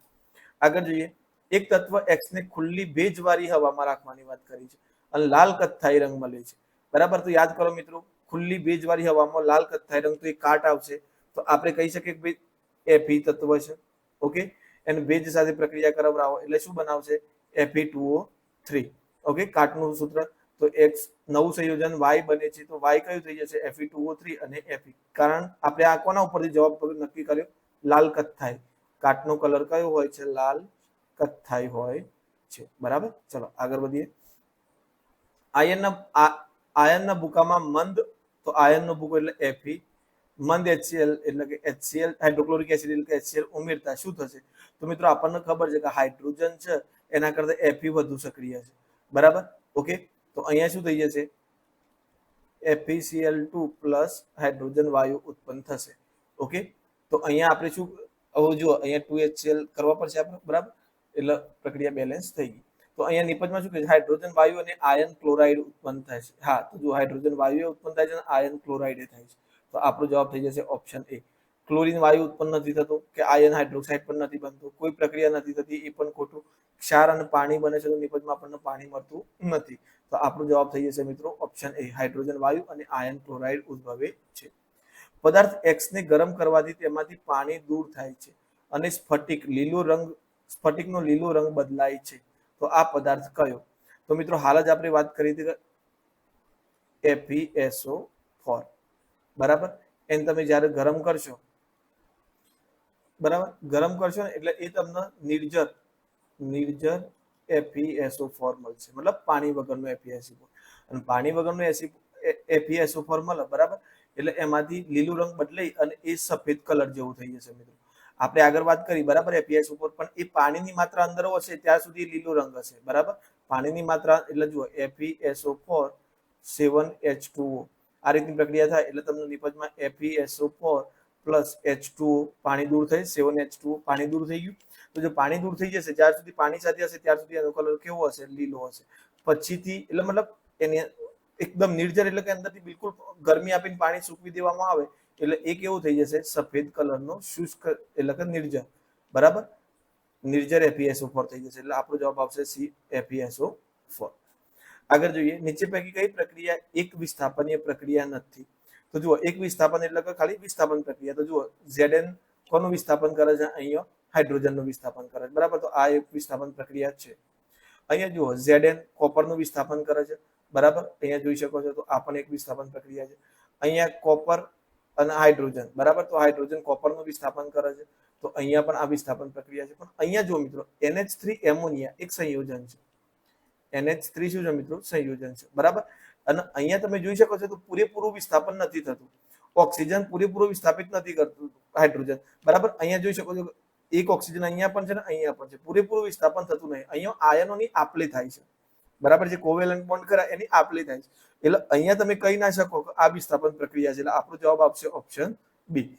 આગળ જોઈએ. એક તત્વ X ને ખુલ્લી ભેજવાળી હવામાં રાખવાની વાત કરી છે અને લાલ કથ્થાઈ રંગ મળે છે, બરાબર. તો યાદ કરો મિત્રો, ખુલ્લી ભેજવાળી હવામાં લાલ કથ્થાઈ રંગ, તો એ કાટ આવશે, તો આપણે કહી શકીએ કે ભાઈ Fe તત્વ છે. ઓકે, એને ભેજ સાથે પ્રક્રિયા કરાવરાવો એટલે શું બનાવશે? Fe2O3. ઓકે, કાટનું સૂત્ર તો X નવું સંયોજન Y બને છે તો Y કયું થઈ જશે? Fe2O3 અને Fe. કારણ આપણે આ કોના ઉપરથી જવાબ નક્કી કર્યો? લાલ કથ્થાઈ. કાટનો કલર કયો હોય છે? લાલ કથ્થાઈ હોય છે, બરાબર. ચલો આગળ વધીએ. આયનના ભૂકામાં મંદ, તો આયનનો ભૂકો એટલે Fe. મંદ HCl એટલે કે HCl હાઇડ્રોક્લોરિક એસિડ એટલે કે HCl ઉમેરતા શું થશે? તો મિત્રો આપણને ખબર છે કે હાઇડ્રોજન છે એના કરતા Fe વધુ સક્રિય છે, બરાબર. ઓકે, તો અહીંયા શું થઈ જશે? FeCl2 પ્લસ હાઇડ્રોજન વાયુ ઉત્પન્ન થશે. ઓકે, તો અહીંયા આપણે શું, હવે જુઓ અહીંયા 2HCl કરવા પડશે આપણે, બરાબર, એટલે પ્રક્રિયા બેલેન્સ થઈ ગઈ. તો અહીંયા નિપજમાં શું કહે છે? હાઇડ્રોજન વાયુ અને આયન ક્લોરાઇડ ઉત્પન્ન થાય છે. હા, તો જો હાઇડ્રોજન વાયુ ઉત્પન્ન થાય છે અને આયન ક્લોરાઇડ થાય છે, તો આપણો જવાબ થઈ જશે ઓપ્શન એ. ક્લોરીન વાયુ ઉત્પન્ન નથી થતો, કે આયર્ન હાઇડ્રોક્સાઇડ પણ નથી બનતું, કોઈ પ્રક્રિયા નથી થતી, એ પણ ખોટું. ક્ષાર અને પાણી બને છે તો નિપજમાં આપણને પાણી મળતું નથી. તો આપણો જવાબ થઈ જશે મિત્રો ઓપ્શન એ, હાઇડ્રોજન વાયુ અને આયર્ન ક્લોરાઇડ ઉદ્ભવે છે. પદાર્થ એક્સ ને ગરમ કરવાથી તેમાંથી પાણી દૂર થાય છે અને સ્ફટિકનો લીલો રંગ બદલાય છે. તો આ પદાર્થ કયો? તો મિત્રો હાલ જ આપણે વાત કરી હતી FeSO4, બરાબર. એને તમે જ્યારે ગરમ કરશો, બરાબર, ગરમ કરશો ને એટલે એ તમને નિર્જર FeSO4 મળશે, મતલબ પાણી વગરનું FeSO4. અને પાણી વગરનું FeSO4 મળે, બરાબર, એટલે એમાંથી લીલું રંગ બદલાઈ અને એ સફેદ કલર જેવું થઈ જશે મિત્રો. આપણે આગળ વાત કરી, બરાબર, FeSO4, પણ એ પાણીની માત્રા અંદર હશે ત્યાં સુધી લીલો રંગ હશે, બરાબર. પાણીની માત્રા એટલે જુઓ FeSO4 7H2O, આ રીતની પ્રક્રિયા થાય એટલે તમને નિપજમાં FeSO4 પ્લસ H2O પાણી દૂર થઈ, 7H2O પાણી દૂર થઈ ગયું. તો જો પાણી દૂર થઈ જશે, જ્યાર સુધી પાણી સાથે હશે ત્યાર સુધી એનો કલર કેવો હશે? લીલો હશે. પછીથી એટલે મતલબ એને એકદમ નિર્જર એટલે કે અંદરથી બિલકુલ ગરમી આપીને પાણી સૂકવી દેવામાં આવે એટલે એ કેવું થઈ જશે? સફેદ કલરનો શુષ્ક એટલે કે નિર્જર, બરાબર, નિર્જર FeSO4 થઈ જશે. એટલે આપણો જવાબ આવશે સી, FeSO4. આગળ જોઈએ, નીચે પૈકી કઈ પ્રક્રિયા એક વિસ્થાપનીય પ્રક્રિયા નથી? તો જુઓ, એક વિસ્થાપન એટલે કે ખાલી વિસ્થાપન પ્રક્રિયા. તો જુઓ, Zn કોનું વિસ્થાપન કરે છે? અહીંયા હાઇડ્રોજનનું વિસ્થાપન કરે છે, બરાબર. તો આ એક વિસ્થાપન પ્રક્રિયા છે. અહીંયા જુઓ, Zn કોપરનું વિસ્થાપન કરે છે, બરાબર, અહીંયા જોઈ શકો છો. તો આ પણ એક વિસ્થાપન પ્રક્રિયા છે. અહીંયા કોપર અને હાઇડ્રોજન, બરાબર, તો હાઇડ્રોજન કોપરનું વિસ્થાપન કરે છે. તો અહીંયા પણ આ વિસ્થાપન પ્રક્રિયા છે. પણ અહીંયા જો મિત્રો, NH3 એમોનિયા એક સંયોજન છે. NH3 શું છે મિત્રો? સંયોજન છે, બરાબર. અને અહીંયા તમે જોઈ શકો છો તો પૂરેપૂરું વિસ્થાપન નથી થતું. ઓક્સિજન પૂરેપૂરું વિસ્થાપિત નથી કરતું હાઇડ્રોજન, બરાબર. અહીંયા જોઈ શકો છો એક ઓક્સિજન અહીંયા પણ છે ને અહીંયા પણ છે, પૂરેપૂરું વિસ્થાપન થતું નહીં. અહીંયા આયનોની આપલે થાય છે, બરાબર. જે કોવેલેન્ટ બોન્ડ કરે એની આપલે થાય છે. એટલે અહીંયા તમે કહી ના શકો કે આ વિસ્થાપન પ્રક્રિયા છે. એટલે આપણો જવાબ આવશે ઓપ્શન બી.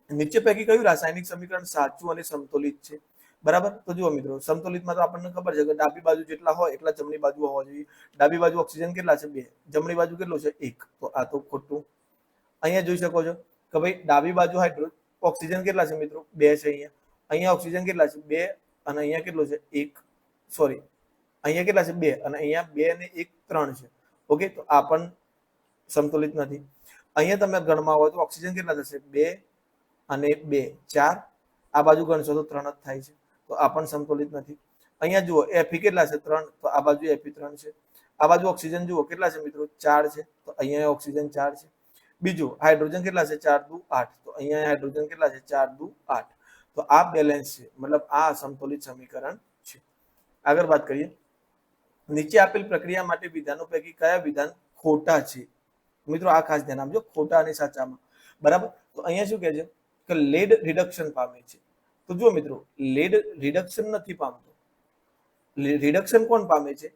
નીચે પૈકી કયું રાસાયણિક સમીકરણ સાચું અને સમતોલિત છે? બરાબર. તો જુઓ મિત્રો, સમતોલિતમાં તો આપણને ખબર છે કે ડાબી બાજુ જેટલા હોય એટલા જમણી બાજુ હોવા જોઈએ. ડાબી બાજુ ઓક્સિજન કેટલા છે? 2. જમણી બાજુ કેટલો છે? 1. તો આ તો ખોટું. અહીંયા જોઈ શકો છો કે ભાઈ ડાબી બાજુ ઓક્સિજન કેટલા છે મિત્રો? 2 છે. અહીંયા ઓક્સિજન કેટલા છે? 2. અને અહીંયા કેટલો છે? 1. સોરી, અહીંયા કેટલા છે? 2. અને અહીંયા 2 ને 1 3 છે. ઓકે, તો આ પણ સમતોલિત નથી. અહીંયા તમે ગણમાં હોય તો ઓક્સિજન કેટલા થશે? 2 અને 2 4. આ બાજુ ગણશો તો 3 જ થાય છે. તો આ પણ સમતોલિત નથી. અહીંયા જુઓ, Fe કેટલા છે? 3. તો આ બાજુ Fe 3 છે. આ બાજુ ઓક્સિજન જુઓ કેટલા છે મિત્રો? 4 છે. તો અહીંયા ઓક્સિજન 4 છે. બીજું હાઇડ્રોજન કેટલા છે? 4 દુ 8. તો અહીંયા હાઇડ્રોજન કેટલા છે? 4 દુ 8. તો આ બેલેન્સ છે, મતલબ આ સંતુલિત સમીકરણ છે. આગળ વાત કરીએ, નીચે આપેલ પ્રક્રિયા માટે વિધાનો પૈકી કયા વિધાન ખોટા છે? મિત્રો આ ખાસ ધ્યાન આપજો, ખોટા અને સાચામાં, બરાબર. તો અહીંયા શું કહે છે કે લેડ રિડક્શન પામે છે. તો જુઓ મિત્રો, લેડ રિડક્શન નથી પામતો. રિડક્શન કોણ પામે છે?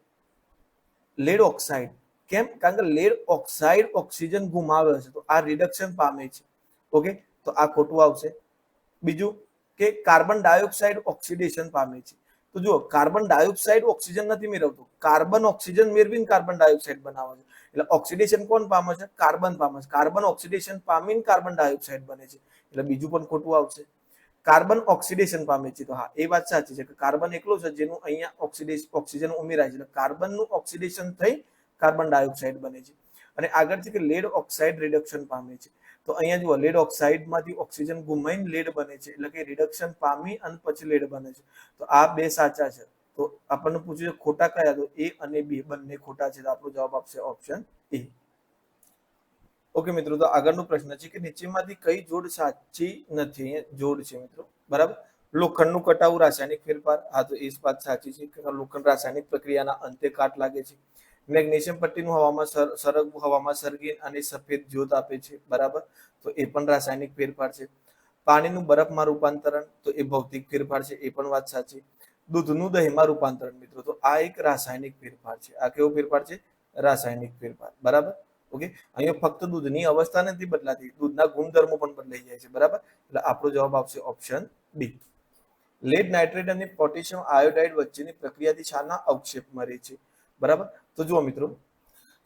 Lead oxide. કેમ? કારણ કે લેડ ઓક્સાઇડ ઓક્સિજન ગુમાવે છે, તો આ રિડક્શન પામે છે. ઓકે, તો આ ખોટું આવશે. બીજું કે કાર્બન ડાયોક્સાઇડ ઓક્સિડેશન પામે છે. તો જુઓ, કાર્બન ડાયોક્સાઇડ ઓક્સિજન નથી મેળવતું, કાર્બન ઓક્સિજન મેળવીને કાર્બન ડાયોક્સાઇડ બનાવે છે. એટલે ઓક્સિડેશન કોણ પામે છે? કાર્બન પામે છે. કાર્બન ઓક્સિડેશન પામીને કાર્બન ડાયોક્સાઇડ બને છે. એટલે બીજું પણ ખોટું આવશે. કાર્બન ઓક્સિડેશન પામે છે. તો હા, એ વાત સાચી છે કે કાર્બન એકલો છે જેનું અહીંયા ઓક્સિજન ઉમેરાય છે. એટલે કાર્બનનું ઓક્સિડેશન થઈ કાર્બન ડાયોક્સાઇડ બને છે. અને આગળ છે કે લેડ ઓક્સાઇડ રિડક્શન પામે છે. તો અહીંયા જુઓ, લેડ ઓક્સાઇડમાંથી ઓક્સિજન ગુમાઈને લેડ બને છે. એટલે કે રિડક્શન પામી અને પછી લેડ બને છે. તો આ બે સાચા છે. તો આપણને પૂછ્યું છે ખોટા કયા? તો એ અને બી બંને ખોટા છે. તો આપણો જવાબ આપશે ઓપ્શન એ. ઓકે મિત્રો, તો આગળનો પ્રશ્ન છે કે નીચેમાંથી કઈ જોડ સાચી નથી? જોડ છે મિત્રો, બરાબર. લોખંડનું કટાવું રાસાયણિક ફેરફાર. હા, તો એ વાત સાચી છે કે લોખંડ રાસાયણિક પ્રક્રિયાના અંતે કાટ લાગે છે. મેગ્નેશિયમ પટ્ટીનું હવામાં સરગવું હવામાં સળગી અને સફેદ જ્યોત આપે છે, બરાબર. તો એ પણ રાસાયણિક ફેરફાર છે. પાણીનું બરફમાં રૂપાંતરણ, તો એ ભૌતિક ફેરફાર છે, એ પણ વાત સાચી. દૂધનું દહીંમાં રૂપાંતરણ મિત્રો, તો આ એક રાસાયણિક ફેરફાર છે. આ કેવો ફેરફાર છે? રાસાયણિક ફેરફાર, બરાબર. ઓકે, અહીંયા ફક્ત દૂધની અવસ્થા નથી બદલાતી, દૂધના ગુણધર્મો પણ બદલાઈ જાય છે, બરાબર. એટલે આપણો જવાબ આવશે ઓપ્શન ડી. લેડ નાઇટ્રેટ અને પોટેશિયમ આયોડાઇડ વચ્ચેની પ્રક્રિયાથી શાના અવક્ષેપ મળે છે? બરાબર. તો જુઓ મિત્રો,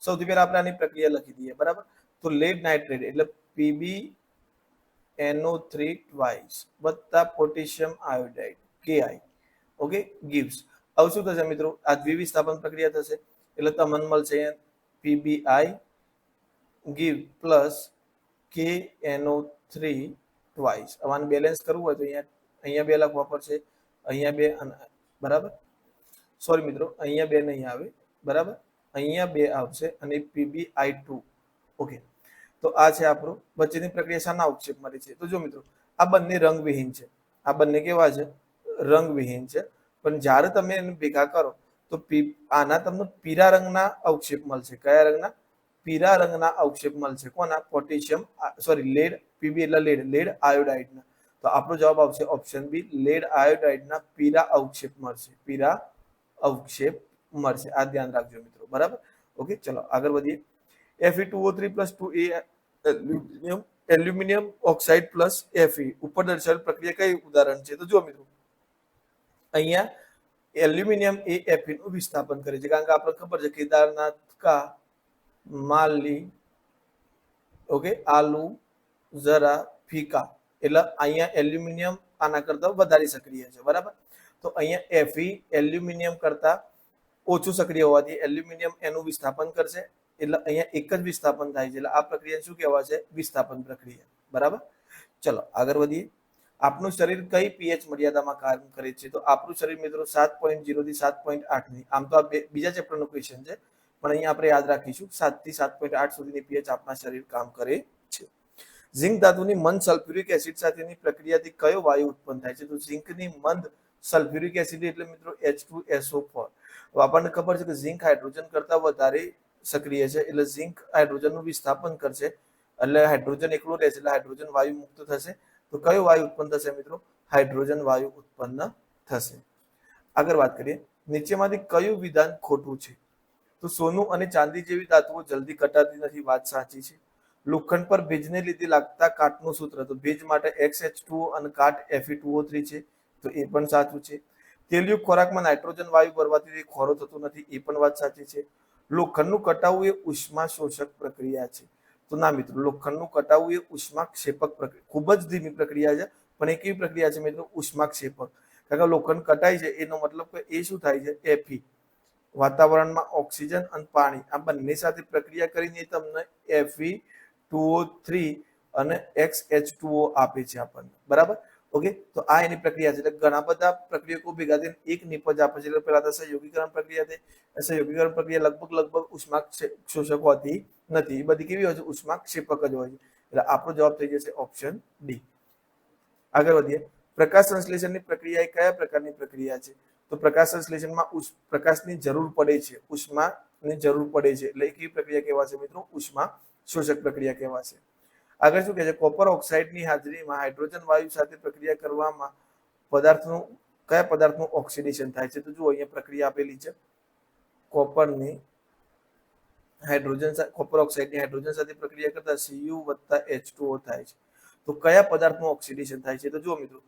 સૌથી પહેલા આપણે આની પ્રક્રિયા લખી દઈએ, બરાબર. તો લેડ નાઇટ્રેટ એટલે PbNa, NO3 ટ્વાઇસ વત્તા potassium iodide KI, okay, gives. હવે શું થશે મિત્રો? આ દ્વિવિસ્થાપન પ્રક્રિયા થશે એટલે તમને મળશે PBI give plus KNO3 twice. હવે આને બેલેન્સ કરવું હોય તો અહીંયા 2 લખવા પડશે, અહીંયા 2, બરાબર. સોરી મિત્રો, અહીંયા 2 નહીં આવે, બરાબર, અહીંયા 2 આવશે અને PBI2, ઓકે. તો આ છે આપણું વચ્ચેની પ્રક્રિયા શાના અવક્ષેપ મળે છે? તો જો મિત્રો, આ બંને રંગવિહીન છે, આ બંને કેવા છે? રંગવિહીન છે. પણ જ્યારે તમે એને ભેગા કરો તો આના તમને પીળા રંગના અવક્ષેપ મળશે. કયા રંગના? પીળા રંગના અવક્ષેપ મળશે. કોના? Potassium, sorry, lead. PB એટલે લેડ આયોડાઇડના. તો આપણો જવાબ આવશે ઓપ્શન બી, લેડ આયોડાઇડના પીળા અવક્ષેપ મળશે. પીળા અવક્ષેપ મળશે. આ ધ્યાન રાખજો મિત્રો, બરાબર. ઓકે, ચલો આગળ વધીએ. Fe2O3 plus 2A aluminium oxide plus Fe ઉપર દર્શાવેલ પ્રક્રિયા કઈ ઉદાહરણ છે? તો જો મિત્રો, અહીંયા એલ્યુમિનિયમ એ Fe નું વિસ્થાપન કરે છે, કારણ કે આપણને ખબર છે કેદારનાથ કા માલી, ઓકે, આલુ જરા ફીકા, એટલે અહીંયા એલ્યુમિનિયમ આના કરતા વધારે સક્રિય છે, બરાબર. તો અહીંયા Fe એલ્યુમિનિયમ કરતા ઓછું સક્રિય હોવાથી એલ્યુમિનિયમ એનું વિસ્થાપન કરશે, એટલે અહીંયા એક જ વિસ્થાપન થાય છે. એટલે આ પ્રક્રિયા શું કહેવાશે? વિસ્થાપન પ્રક્રિયા, બરાબર. ચલો આગળ વધીએ. આપણું શરીર કઈ પીએચ મર્યાદામાં કામ કરે છે? તો આપણું શરીર મિત્રો 7.0 થી 7.8 ની, આમ તો આ બીજા ચેપ્ટરનો ક્વેશ્ચન છે, પણ અહીંયા આપણે યાદ રાખીશું 7 થી 7.8 સુધીની પીએચ આપણા શરીર કામ કરે છે. ઝિંક ધાતુની મંદ સલ્ફ્યુરિક એસિડ સાથેની પ્રક્રિયાથી કયો વાયુ ઉત્પન્ન થાય છે? તો ઝિંકની મંદ સલ્ફ્યુરિક એસિડ એટલે મિત્રો H2SO4. આપણને ખબર છે કે ઝિંક હાઇડ્રોજન કરતા વધારે સક્રિય છે, એટલે ઝિંક હાઇડ્રોજનનું વિસ્થાપન કરશે, એટલે હાઇડ્રોજન એકલું રહેશે, એટલે હાઇડ્રોજન વાયુ મુક્ત થશે. તો કયો વાયુ ઉત્પન્ન થશે મિત્રો? હાઇડ્રોજન વાયુ ઉત્પન્ન થશે. આગળ વાત કરીએ, નીચેમાંથી કયું વિધાન ખોટું છે? તો સોનું અને ચાંદી જેવી ધાતુઓ જલ્દી કટાતી નથી, વાત સાચી છે. લોખંડ પર ભેજને લીધે લાગતા કાટનું સૂત્ર, તો ભેજ માટે XH2O અને કાટ Fe2O3 છે, તો એ પણ સાચું છે. તેલયુક્ત ખોરાકમાં નાઇટ્રોજન વાયુ ભરવાથી ખોરો થતો નથી, એ પણ વાત સાચી છે. લોખંડનું કટાવવું એ ઉષ્મા શોષક પ્રક્રિયા છે, તો ના મિત્રો, લોખંડનું કટાવવું એ ઉષ્માક્ષેપક પ્રક્રિયા, ખૂબ જ ધીમી પ્રક્રિયા છે, પણ એ કેવી પ્રક્રિયા છે મિત્રો? ઉષ્માક્ષેપક. કારણ કે લોખંડ કટાય છે એનો મતલબ કે એ શું થાય છે? Fe, વાતાવરણમાં ઓક્સિજન અને પાણી આ બંને સાથે પ્રક્રિયા કરીને તમને Fe2O3 અને XH2O આપે છે આપણને, બરાબર. ઓકે, તો આ એની પ્રક્રિયા છે. એટલે ઘણા બધા પ્રક્રિયકો ભેગા થઈને એક નિપજ આપે છે. એટલે પહેલા તો સહયોગીકરણ પ્રક્રિયા થઈ. સહયોગીકરણ પ્રક્રિયા લગભગ ઉષ્માક્ષેપક હોતી નથી, એ બધી કેવી હોય છે? ઉષ્માક્ષેપક જ હોય છે. એટલે આપણો જવાબ થઈ જશે ઓપ્શન ડી. આગળ વધીએ. પ્રકાશ સંશ્લેષણની પ્રક્રિયા એ કયા પ્રકારની પ્રક્રિયા છે? તો પ્રકાશ સંશ્લેષણમાં પ્રકાશની જરૂર પડે છે, ઉષ્માની જરૂર પડે છે, એટલે કેવી પ્રક્રિયા કહેવાશે મિત્રો? ઉષ્મા શોષક પ્રક્રિયા કહેવાશે. આગળ શું કહે છે? કોપર ઓક્સાઇડની હાજરીમાં હાઇડ્રોજન વાયુ સાથે પ્રક્રિયા કરવામાં કયા પદાર્થનું ઓક્સિડેશન થાય છે? તો જુઓ, અહીંયા પ્રક્રિયા આપેલી છે. કોપર ઓક્સાઇડની હાઇડ્રોજન સાથે પ્રક્રિયા કરતા Cu વત્તા H2O થાય છે. તો કયા પદાર્થનું ઓક્સિડેશન થાય છે? તો જુઓ મિત્રો,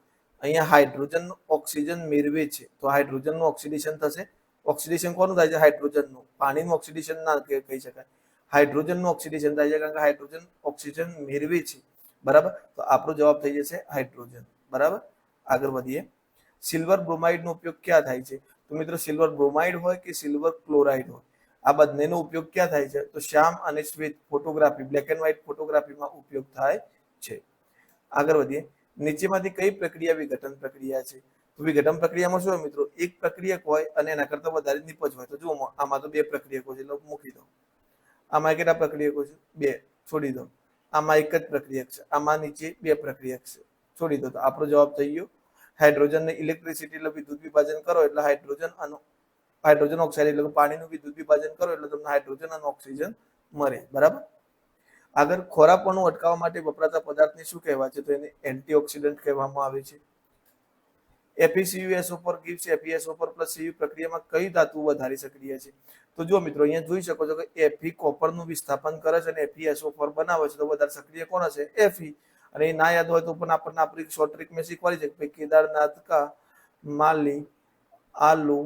અહીંયા હાઇડ્રોજન ઓક્સિજન મેળવે છે, તો હાઇડ્રોજનનું ઓક્સિડેશન થશે. ઓક્સિડેશન કોનું થાય છે? હાઇડ્રોજનનું. પાણીનું ઓક્સિડેશન ના કહી શકાય, હાઇડ્રોજનનું ઓક્સિડેશન થાય છે, કારણ કે હાઇડ્રોજન ઓક્સિજન મેળવે છે, બરાબર. તો આપણો જવાબ થઈ જશે હાઇડ્રોજન, બરાબર. આગળ વધીએ. સિલ્વર બ્રોમાઇડનો ઉપયોગ ક્યાં થાય છે? તો મિત્રો, સિલ્વર બ્રોમાઇડ હોય કે સિલ્વર ક્લોરાઇડ હોય, આ બંનેનો ઉપયોગ ક્યાં થાય છે? તો શ્યામ અને શ્વેત ફોટોગ્રાફી, બ્લેક એન્ડ વ્હાઇટ ફોટોગ્રાફીમાં ઉપયોગ થાય છે. આગળ વધીએ. નીચેમાંથી કઈ પ્રક્રિયા વિઘટન પ્રક્રિયા છે? તો વિઘટન પ્રક્રિયામાં શું હોય મિત્રો? એક પ્રક્રિયક હોય અને એના કરતા વધારે નિપજ હોય. તો જુઓ, આમાં તો 2 પ્રક્રિયકો છે, એટલે મૂકી દો. આમાં કેટલા પ્રક્રિયકો છે? 2, છોડી દો. આમાં એક જ પ્રક્રિયક છે, આમાં નીચે 2 પ્રક્રિયક છે, છોડી દો. તો આપણો જવાબ થઈ ગયો હાઇડ્રોજન ને ઇલેક્ટ્રિસિટી એટલે વિદ્યુત વિભાજન કરો એટલે હાઇડ્રોજન ઓક્સાઇડ એટલે પાણીનું વિદ્યુત વિભાજન કરો એટલે તમને હાઇડ્રોજન અને ઓક્સિજન મળે, બરાબર. આગળ, ખોરાપણું અટકાવવા માટે વપરાતા પદાર્થને શું કહેવાય છે? તો એને એન્ટીઓક્સિડન્ટ કહેવામાં આવે છે. FeCuSO4 gives FeSO4 plus Cu પ્રક્રિયામાં કઈ ધાતુ વધારે સક્રિય છે? તો જો મિત્રો, અહીંયા જોઈ શકો છો કે Fe કોપરનું વિસ્થાપન કરે છે અને FeSO4 બનાવે છે, તો વધારે સક્રિય કોણ હશે? Fe. અને એ ના યાદ હોય તો પણ આપણને આપણી શોર્ટ ટ્રિક મેં શીખવાડી છે કે કેદારનાથ કા માલી આલુ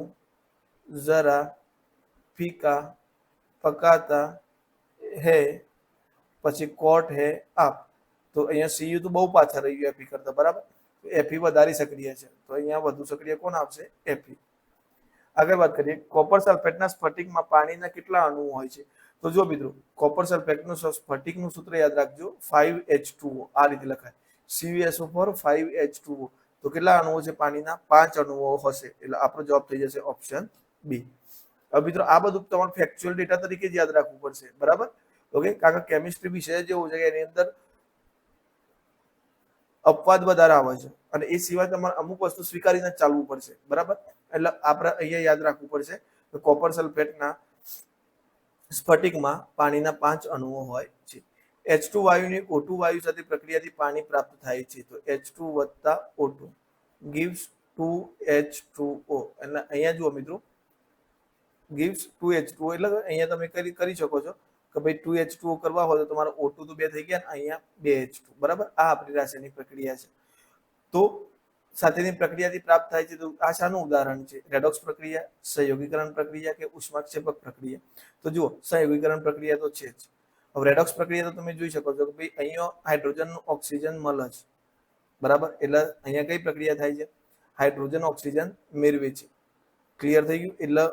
જરા ફીકા પકાતા હે, પછી કોટ હે આપ. તો અહીંયા સીયુ તો બહુ પાછળ રહી ગયું એફી કરતા, બરાબર. એફી વધારે સક્રિય છે, તો અહીંયા વધુ સક્રિય કોણ આવશે? એફી. આગળ વાત કરીએ, કોપર સલ્ફેટના સ્ફટિકમાં પાણીના કેટલા અણુઓ હોય છે? તો જો મિત્રો, કોપર સલ્ફેટનું સ્ફટિકનું સૂત્ર યાદ રાખજો, 5H2O. આ રીતે લખાય, CuSO4 5H2O. તો કેટલા અણુઓ છે પાણીના? 5 અણુઓ હશે. એટલે આપણો જવાબ થઈ જશે ઓપ્શન બી. હવે મિત્રો, આ બધું તમારે ફેક્ચ્યુઅલ ડેટા તરીકે જ યાદ રાખવું પડશે, બરાબર. ઓકે, કારણ કે કેમિસ્ટ્રી વિષય જેવું છે કે એની અંદર અપવાદ વધારે આવે છે, અને એ સિવાય તમારે અમુક વસ્તુ સ્વીકારીને જ ચાલવું પડશે, બરાબર. એટલે આપણે અહીંયા યાદ રાખવું પડશે કે કોપર સલ્ફેટના સ્ફટિકમાં પાણીના 5 અણુઓ હોય છે. H2 વાયુની O2 વાયુ સાથે પ્રક્રિયાથી પાણી પ્રાપ્ત થાય છે, તો H2 વત્તા O2 gives 2H2O. એટલે અહીંયા જુઓ મિત્રો, gives 2H2O, એટલે અહીંયા તમે કરી શકો છો કે ભાઈ 2H2O કરવા હોય તો તમારો O2 તો 2 થઈ ગયા, ને અહીંયા 2H2, બરાબર. આ આપણી રાસાયણિક પ્રક્રિયા છે. તો સાથેની પ્રક્રિયાથી પ્રાપ્ત થાય છે, તો આ શાનું ઉદાહરણ છે? રેડોક્સ પ્રક્રિયા, સંયોગીકરણ પ્રક્રિયા કે ઉષ્માક્ષેપક પ્રક્રિયા? તો જુઓ, સંયોગીકરણ પ્રક્રિયા તો છે જ. હવે રેડોક્સ પ્રક્રિયા તો તમે જોઈ શકો છો કે ભાઈ અહીંયા હાઇડ્રોજનનું ઓક્સિજન મળે છે, બરાબર. એટલે અહીંયા કઈ પ્રક્રિયા થાય છે? હાઇડ્રોજન ઓક્સિજન મેળવે છે. ક્લિયર થઈ ગયું? એટલે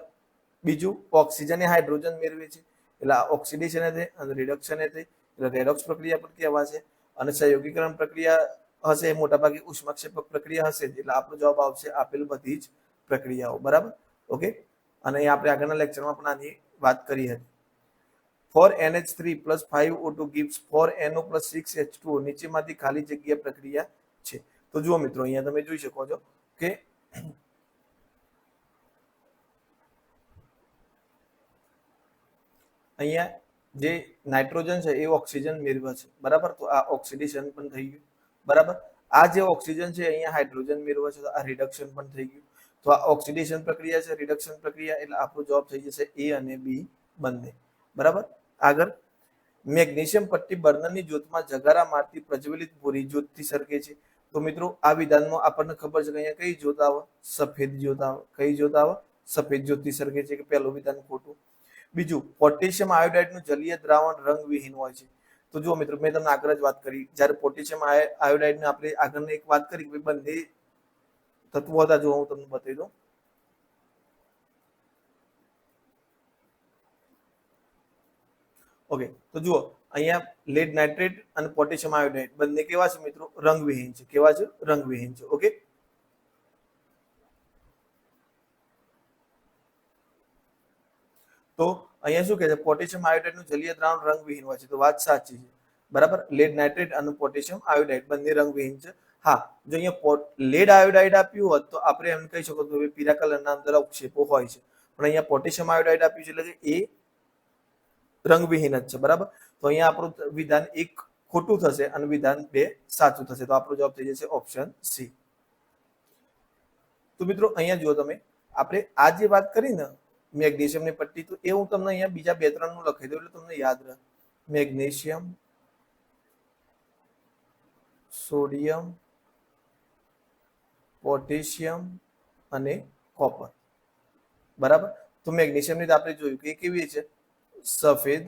બીજું, ઓક્સિજન એ હાઇડ્રોજન મેળવે છે, એટલે આ ઓક્સિડેશન એ થાય અને રિડક્શન એ થાય, એટલે રેડોક્સ પ્રક્રિયા પણ કહેવાશે. અને સંયોગીકરણ પ્રક્રિયા હશે મોટાભાગે ઉષ્માક્ષેપક પ્રક્રિયા હશે, એટલે આપણો જવાબ આવશે આપેલ બધી જ પ્રક્રિયાઓ, બરાબર. ઓકે, અને આપણે આગળના લેક્ચરમાં પણ આની વાત કરી હતી. 4NH3 plus 5O2 gives 4NO plus 6H2O નીચેમાંથી ખાલી જગ્યા પ્રક્રિયા છે. તો જુઓ મિત્રો, અહીંયા તમે જોઈ શકો છો કે અહીંયા જે નાઇટ્રોજન છે એ ઓક્સિજન મેળવે છે, બરાબર. તો આ ઓક્સિડેશન પણ થઈ ગયું, બરાબર. આ જે ઓક્સિજન છે અહીંયા હાઇડ્રોજન મેળવે છે, તો આ રિડક્શન પણ થઈ ગયું. તો આ ઓક્સિડેશન પ્રક્રિયા છે, રિડક્શન પ્રક્રિયા, એટલે આપણો જવાબ થઈ જશે A અને B બંને, બરાબર. આગળ, મેગ્નેશિયમ પટ્ટી બર્નરની જ્યોતમાં જગારા મારતી પ્રજ્વલિત ભૂરી જ્યોતથી સળગે છે. તો મિત્રો, આ વિધાનમાં આપણને ખબર છે કે અહીંયા કઈ જ્યોત આવે? સફેદ જ્યોત આવે. કઈ જ્યોત આવે? સફેદ જ્યોતથી સળગે છે, કે પહેલું વિધાન ખોટું. બીજું, પોટેશિયમ આયોડાઇડનું જલીય દ્રાવણ રંગવિહીન હોય છે. તો જુઓ મિત્રો, મેં તમને આગળ જ વાત કરી, જ્યારે પોટેશિયમ આયોડાઇડને આપણે આગળની એક વાત કરી કે બંને તત્વો હતા, જો હું તમને બતાવી દઉં. ઓકે, તો જુઓ, અહીંયા લેડ નાઇટ્રેટ અને પોટેશિયમ આયોડાઇડ બંને કેવા છે મિત્રો? રંગવિહીન છે. કેવા છે? રંગવિહીન છે. ઓકે, તો અહીંયા શું કહે છે? પોટેશિયમ આયોડાઇડનું જલીય દ્રાવણ રંગવિહીન હોય છે. તો વાત સાચી છે, બરાબર. લેડ નાઇટ્રેટ અને પોટેશિયમ આયોડાઇડ બંને રંગવિહીન છે. હા, જો અહીંયા લેડ આયોડાઇડ આપ્યું હોત તો આપણે એમ કહી શકો તો પીળા કલરના અંદર અવક્ષેપો હોય છે, પણ અહીંયા પોટેશિયમ આયોડાઇડ આપ્યું છે, એટલે કે એ રંગવિહીન જ છે, બરાબર. તો અહીંયા આપણું વિધાન 1 ખોટું થશે અને વિધાન 2 સાચું થશે. તો આપણો જવાબ થઈ જશે ઓપ્શન સી. તો મિત્રો, અહીંયા જુઓ તમે, આપણે આ જે વાત કરી ને મેગ્નેશિયમની પટ્ટી, તો એ હું તમને અહીંયા બીજા 2-3 નું લખી દઉં એટલે તમને યાદ રહે. મેગ્નેશિયમ, સોડિયમ, પોટેશિયમ અને કોપર, બરાબર. તો મેગ્નેશિયમની તો આપણે જોયું કે કેવી છે? સફેદ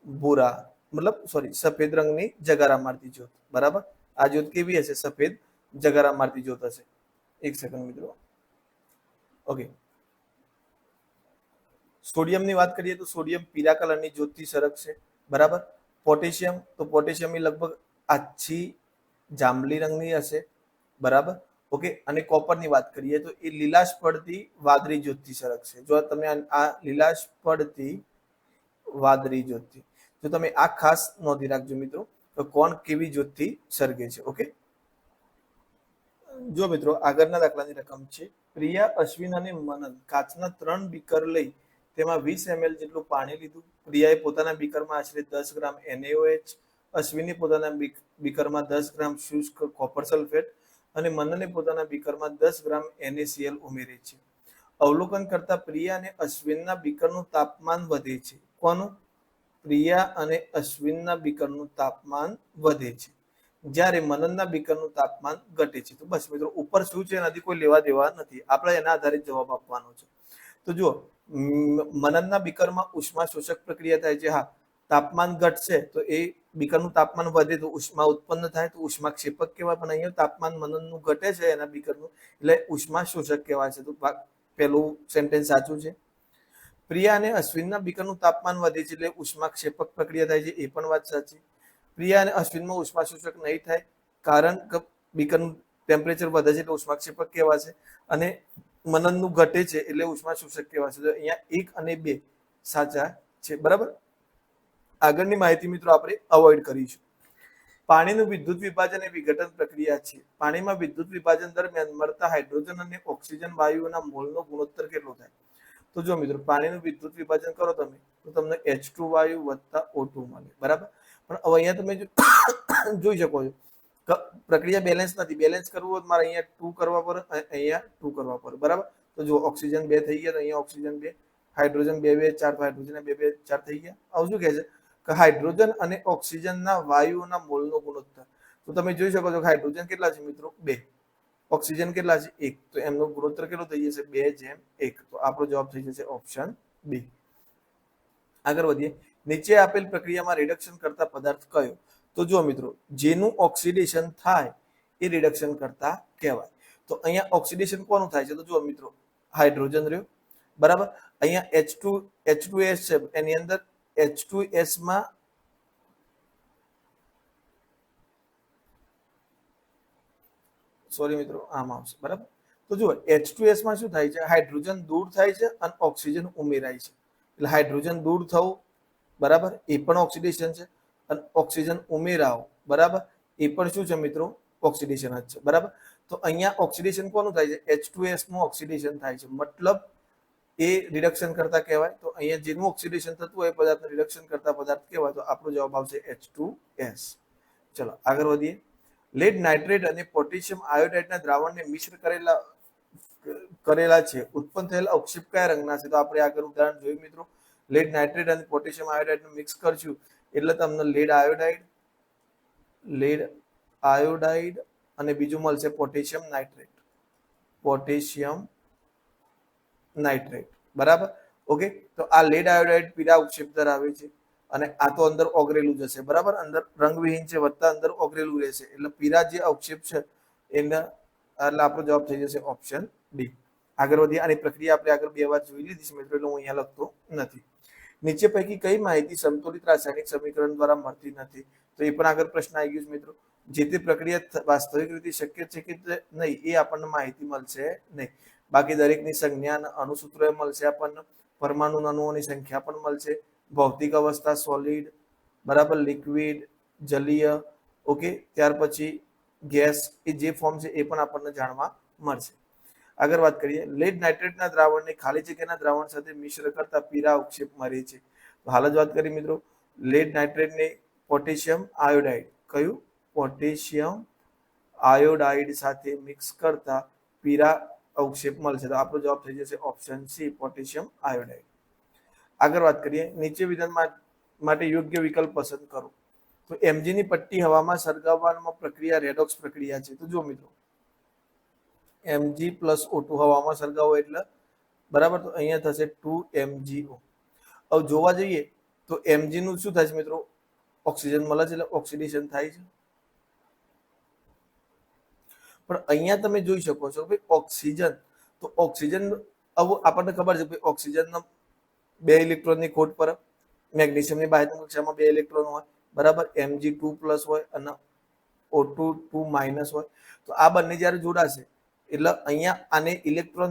ભૂરા, મતલબ સોરી, સફેદ રંગની જગારા મારતી જ્યોત, બરાબર. આ જ્યોત કેવી હશે? સફેદ જગારા મારતી જ્યોત હશે. એક સેકન્ડ મિત્રો. ઓકે, સોડિયમની વાત કરીએ તો સોડિયમ પીળા કલરની જ્યોતથી સળગશે, બરાબર. પોટેશિયમ, તો પોટેશિયમ એ લગભગ આછી જાંબલી રંગની હશે, બરાબર. ઓકે, અને કોપરની વાત કરીએ તો એ લીલાશ પડતી વાદળી જ્યોતથી સળગશે. જો તમે આ લીલાશ પડતી વાદળી જ્યોતથી, જો તમે આ ખાસ નોંધી રાખજો મિત્રો, તો કોણ કેવી જ્યોતથી સળગે છે. ઓકે, જો મિત્રો, આગળના દાખલાની રકમ છે. પ્રિયા, અશ્વિન અને મનન કાચના 3 બીકર લઈ તેમાં 20 ml જેટલું પાણી લીધું. પ્રિયાએ પોતાના બીકરમાં આશરે 10 ગ્રામ NaOH, અશ્વિને પોતાના બીકરમાં 10 ગ્રામ શુષ્ક કોપર સલ્ફેટ અને મનને પોતાના બીકરમાં 10 ગ્રામ NaCl ઉમેરે છે. અવલોકન કરતા પ્રિયા અને અશ્વિનના બીકરનું તાપમાન વધે છે. કોનું? પ્રિયા અને અશ્વિનના બીકરનું તાપમાન વધે છે, જ્યારે મનનના બીકરનું તાપમાન ઘટે છે. તો બસ મિત્રો, ઉપર શું છે એનાથી કોઈ લેવા દેવા નથી, આપણે એના આધારે જવાબ આપવાનો છે. તો જુઓ, મનનના બીકરમાં ઉષ્મા શોષક પ્રક્રિયા થાય છે. હા, તાપમાન ઘટશે તો એ બીકરનું તાપમાન વધે તો ઉષ્મા ઉત્પન્ન થાય તો ઉષ્માક્ષેપક કહેવાય, પણ અહીંયા તાપમાન મનનનું ઘટે છે એના બીકરનું એટલે ઉષ્મા શોષક કહેવાય છે. તો પેલું સેન્ટેન્સ સાચું છે. પ્રિયા અને અશ્વિનના બીકરનું તાપમાન વધે છે એટલે ઉષ્માક્ષેપક પ્રક્રિયા થાય છે, એ પણ વાત સાચી. પ્રિયા અને અશ્વિનમાં ઉષ્મા શોષક નહીં થાય, કારણ કે બીકરનું ટેમ્પરેચર વધે છે એટલે ઉષ્માક્ષેપક કહેવાશે, અને મનનનું ઘટે છે એટલે ઉષ્મા શોષક કહેવાશે. તો અહીંયા 1 અને 2 સાચા છે. બરાબર. આગળની માહિતી મિત્રો આપણે અવોઇડ કરીશું. પાણીનું વિદ્યુત વિભાજન એ વિઘટન પ્રક્રિયા છે. પાણીમાં વિદ્યુત વિભાજન દરમિયાન મળતા હાઇડ્રોજન અને ઓક્સિજન વાયુઓના મોલનો ગુણોત્તર કેટલો થાય? તો જો મિત્રો, પાણીનું વિદ્યુત વિભાજન કરો તમે તો તમને H2 વાયુ વત્તા O2 મળે. બરાબર. પણ હવે અહીંયા તમે જોઈ શકો છો પ્રક્રિયા બેલેન્સ નથી. બેલેન્સ કરવું હોય તો મારે અહીંયા 2 કરવા પડે, અહીંયા 2 કરવા પડે. બરાબર. તો જો ઓક્સિજન 2 થઈ ગયા, તો અહીંયા ઓક્સિજન 2, હાઇડ્રોજન 2 2 4, તો હાઇડ્રોજન 2 2 4 થઈ ગયા. આવું શું કહે છે કે હાઇડ્રોજન અને ઓક્સિજનના વાયુઓના મોલનો ગુણોત્તર. તો તમે જોઈ શકો છો કે હાઇડ્રોજન કેટલા છે મિત્રો? 2. ઓક્સિજન કેટલા છે? 1. તો એમનો ગુણોત્તર કેટલો થઈ જશે? 2:1. તો આપણો જવાબ થઈ જશે ઓપ્શન બી. આગળ વધીએ. નીચે આપેલ પ્રક્રિયામાં રિડક્શન કરતા પદાર્થ કયો? તો જો મિત્રો, જેનું ઓક્સિડેશન થાય એ રિડક્શન કરતા કહેવાય. તો અહીંયા ઓક્સિડેશન કોનું થાય છે? તો જો મિત્રો, હાઇડ્રોજન રહ્યો. બરાબર. અહીંયા H2S છે, એની અંદર H2S માં સોરી મિત્રો, આમ આવશે. બરાબર. તો જુઓ, H2S માં શું થાય છે? હાઇડ્રોજન દૂર થાય છે અને ઓક્સિજન ઉમેરાય છે. એટલે હાઇડ્રોજન દૂર થવું, બરાબર, એ પણ ઓક્સિડેશન છે, અને ઓક્સિજન ઉમેરાવો, બરાબર, એ પણ શું છે મિત્રો? ઓક્સિડેશન જ છે. બરાબર. તો અહીંયા ઓક્સિડેશન કોનું થાય છે? H2S નું ઓક્સિડેશન થાય છે, મતલબ એ રિડક્શન કરતા કહેવાય. તો અહીંયા જેનું ઓક્સિડેશન થતું હોય પદાર્થનું રિડક્શન કરતા પદાર્થ કહેવાય. તો આપણો જવાબ આવશે H2S. ચલો આગળ વધીએ. લેડ નાઇટ્રેટ અને પોટેશિયમ આયોડાઇડના દ્રાવણને મિશ્ર કરેલા છે. ઉત્પન્ન થયેલા અવક્ષેપ કયા રંગના છે? તો આપણે આગળ ઉદાહરણ જોયું મિત્રો. લેડ નાઇટ્રેટ અને પોટેશિયમ આયોડાઇડને મિક્સ કરશું એટલે તમને લેડ આયોડાઇડ અને બીજું મળશે પોટેશિયમ નાઇટ્રેટ. બરાબર. ઓકે. તો આ લેડ આયોડાઇડ પીળા અવક્ષેપ ધરાવે છે, અને આ તો અંદર ઓગળેલું જશે. બરાબર. અંદર રંગવિહીન છે, વત્તા અંદર ઓગળેલું રહેશે, એટલે પીળા જે અવક્ષેપ છે એના, એટલે આપણો જવાબ થઈ જશે ઓપ્શન ડી. આગળ વધીએ. આની પ્રક્રિયા આપણે આગળ 2 વાર જોઈ લીધી છે મિત્રો, એટલે હું અહીંયા લખતો નથી. નીચે પૈકી કઈ માહિતી સંતુલિત રાસાયણિક સમીકરણ દ્વારા મળતી નથી? તો એ પણ આગળ પ્રશ્ન આવી ગયો છે મિત્રો. જે તે પ્રક્રિયા વાસ્તવિક રીતે શક્ય છે કે નહીં એ આપણને માહિતી મળશે નહીં. બાકી દરેકની સંજ્ઞા અણુસૂત્રો મળશે આપણને, પરમાણુ અણુઓની સંખ્યા પણ મળશે, ભૌતિક અવસ્થા સોલિડ, બરાબર, લિક્વિડ, જલીય, ઓકે, ત્યાર પછી ગેસ, એ જે ફોર્મ છે એ પણ આપણને જાણવા મળશે. આગળ વાત કરીએ. લેડ નાઇટ્રેટના દ્રાવણને ખાલી જગ્યાના દ્રાવણ સાથે મિશ્ર કરતા પીળા અવક્ષેપ મળે છે. તો હાલ જ વાત કરી મિત્રો, લેડ નાઇટ્રેટને પોટેશિયમ આયોડાઇડ, કયું? પોટેશિયમ આયોડાઇડ સાથે મિક્સ કરતા પીળા અવક્ષેપ મળશે. તો આપણો જવાબ થઈ જશે ઓપ્શન સી, પોટેશિયમ આયોડાઇડ. આગળ વાત કરીએ. નીચે વિધાન માટે યોગ્ય વિકલ્પ પસંદ કરો. તો Mg ની પટ્ટી હવામાં સળગાવવામાં પ્રક્રિયા રેડોક્સ પ્રક્રિયા છે. તો જો મિત્રો, Mg + O2 હવામાં સળગાવો એટલે, બરાબર, તો અહીંયા થશે 2MgO. હવે જોવા જઈએ તો Mg નું શું થાય છે મિત્રો? ઓક્સિજન મળે છે એટલે ઓક્સિડેશન થાય છે. પણ અહીંયા તમે જોઈ શકો છો કે ઓક્સિજન, તો ઓક્સિજન, હવે આપણને ખબર છે કે ઓક્સિજનના 2 ઇલેક્ટ્રોનની ખોટ પર, મેગ્નેશિયમની બાહ્ય કક્ષામાં 2 ઇલેક્ટ્રોન હોય, બરાબર, Mg2+ હોય અને O2 2- હોય. તો આ બંને જ્યારે જોડાશે એટલે અહીંયા આને ઇલેક્ટ્રોન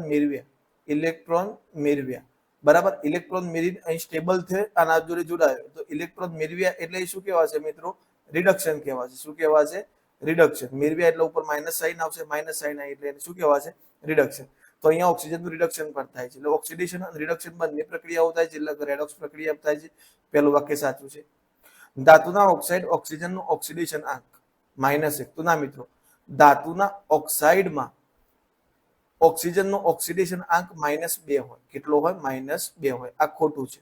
મેળવ્યા, બરાબર, ઇલેક્ટ્રોન મેળવીને અહીં સ્ટેબલ છે અને આ જોડે જોડાયો, તો ઇલેક્ટ્રોન મેળવ્યા એટલે શું કહેવાશે મિત્રો? રિડક્શન કહેવાશે. શું કહેવાશે? રિડક્શન. મેળવ્યા એટલે ઉપર માઇનસ સાઇન આવશે, માઇનસ સાઇન આવી એટલે શું કહેવાશે? રિડક્શન. તો અહીંયા ઓક્સિજનનું રિડક્શન પણ થાય છે. એટલે ઓક્સિડેશન અને રિડક્શન બંને પ્રક્રિયાઓ થાય છે, એટલે રેડોક્સ પ્રક્રિયા થાય છે. પહેલું વાક્ય સાચું છે. ધાતુના ઓક્સાઇડ ઓક્સિજનનું ઓક્સિડેશન આંક -1. તો ના મિત્રો, ધાતુના ઓક્સાઇડમાં ઓક્સિજનનો ઓક્સિડેશન આંક -2 હોય. કેટલો હોય? -2 હોય. આ ખોટું છે.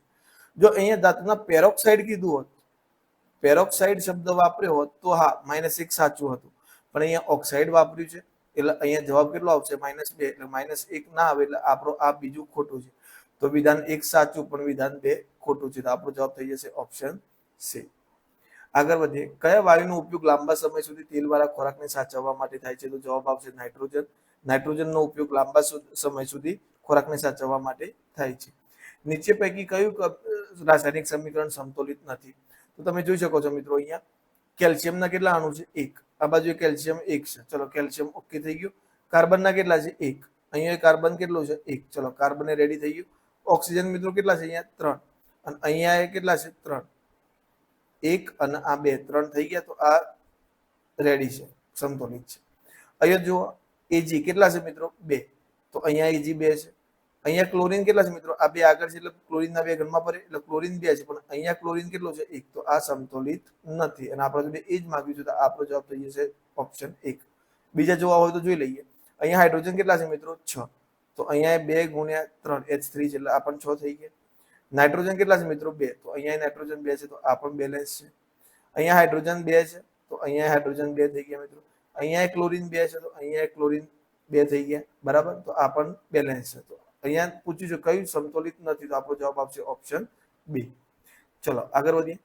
જો અહીંયા ધાતુના પેરોક્સાઇડ કીધું હોત, પેરોક્સાઇડ શબ્દ વાપર્યો હોત તો હા, -1 સાચું હતું. પણ અહીંયા ઓક્સાઇડ વાપર્યું છે એટલે અહીંયા જવાબ કેટલો આવશે? -2. એટલે -1 ના આવે એટલે આપણો આ બીજું ખોટું છે. તો વિધાન 1 સાચું પણ વિધાન 2 ખોટું છે. તો આપણો જવાબ થઈ જશે ઓપ્શન સી. આગળ વધીએ, કયા વાયુનો ઉપયોગ લાંબા સમય સુધી તેલવાળા ખોરાકને સાચવવા માટે થાય છે? તો જવાબ આવશે નાઇટ્રોજન. નાઇટ્રોજનનો ઉપયોગ લાંબા સમય સુધી ખોરાકને સાચવવા માટે થાય છે. નીચે પૈકી કયું રાસાયણિક સમીકરણ સમતોલિત નથી? તો તમે જોઈ શકો છો મિત્રો, અહીંયા કેલ્શિયમના કેટલા અણુ છે? 1. આ બાજુ કેલ્શિયમ 1 છે. ચલો કેલ્શિયમ ઓકે થઈ ગયું. કાર્બનના કેટલા છે? 1. અહીંયા કાર્બન કેટલું છે? 1. ચલો કાર્બન રેડી થઈ ગયું. ઓક્સિજન મિત્રો કેટલા છે? અહીંયા 3. અને અહીંયા કેટલા છે? 3. 1 અને આ 2, 3 થઈ ગયા. તો આ રેડી છે, સમતોલિત છે. અહીંયા જુઓ એજી કેટલા છે મિત્રો? 2. તો અહીંયા એજી 2 છે. અહીંયા ક્લોરીન કેટલા છે મિત્રો? આ 2 આગળ છે એટલે ક્લોરીનના 2 ગણમાં પડે એટલે ક્લોરીન 2 છે, પણ અહીંયા ક્લોરીન કેટલો છે? 1. તો આ સમતોલિત નથી અને આપણે જોડે એ જ માંગ્યું છે, તો આપણો જવાબ થઈ જશે ઓપ્શન 1. બીજા જોવા હોય તો જોઈ લઈએ. અહીંયા હાઇડ્રોજન કેટલા છે મિત્રો? 6. તો અહીંયા 2 ગુણ્યા 3 H3 છે એટલે આ પણ 6 થઈ ગયા. નાઇટ્રોજન કેટલા છે મિત્રો? 2. તો અહીંયા નાઇટ્રોજન 2 છે, તો આ પણ બેલેન્સ છે. અહીંયા હાઇડ્રોજન 2 છે, તો અહીંયા હાઇડ્રોજન 2 થઈ ગયા મિત્રો. અહીંયા ક્લોરીન 2 છે, તો અહીંયા ક્લોરીન 2 થઈ ગયા. બરાબર, તો આ પણ બેલેન્સ છે. તો અહીંયા પૂછ્યું છે કયું સમતોલિત નથી, તો આપણો જવાબ આવશે ઓપ્શન બી. ચલો આગળ વધીએ.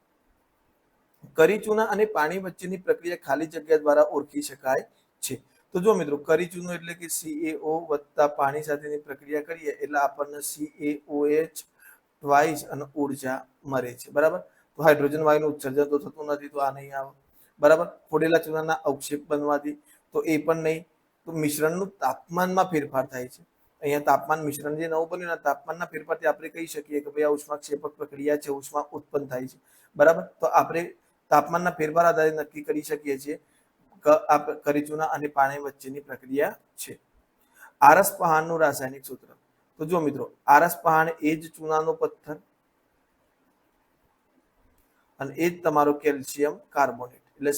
કરી ચૂના અને પાણી વચ્ચેની પ્રક્રિયા ખાલી જગ્યા દ્વારા ઓળખી શકાય છે? તો જો મિત્રો, કરી ચૂનો એટલે કે CaO વત્તા પાણી સાથેની પ્રક્રિયા કરીએ એટલે આપણને CaOH ટ્વાઇસ અને ઉર્જા મળે છે. બરાબર, તો હાઇડ્રોજન વાયુનું ઉત્સર્જન તો થતું નથી, તો આ નહીં આવે. બરાબર, ફોડેલા ચૂનાના અવક્ષેપ બનવાથી તો એ પણ નહીં. તો મિશ્રણનું તાપમાનમાં ફેરફાર થાય છે. અહીંયા તાપમાન મિશ્રણ જે નવું બન્યું, તાપમાનના ફેરફારથી આપણે કહી શકીએ કે ભાઈ આ ઉષ્માક્ષેપક પ્રક્રિયા છે, ઉષ્મા ઉત્પન્ન થાય છે. બરાબર, તો આપણે તાપમાનના ફેરફાર આધારે નક્કી કરી શકીએ છીએ કે આ કરી ચૂના અને પાણી વચ્ચેની પ્રક્રિયા છે. આરસ પહાણનું રાસાયણિક સૂત્ર. તો જો મિત્રો, આરસ પહાણ એ જ ચૂનાનો પથ્થર અને એ જ તમારો કેલ્શિયમ કાર્બોનેટ એટલે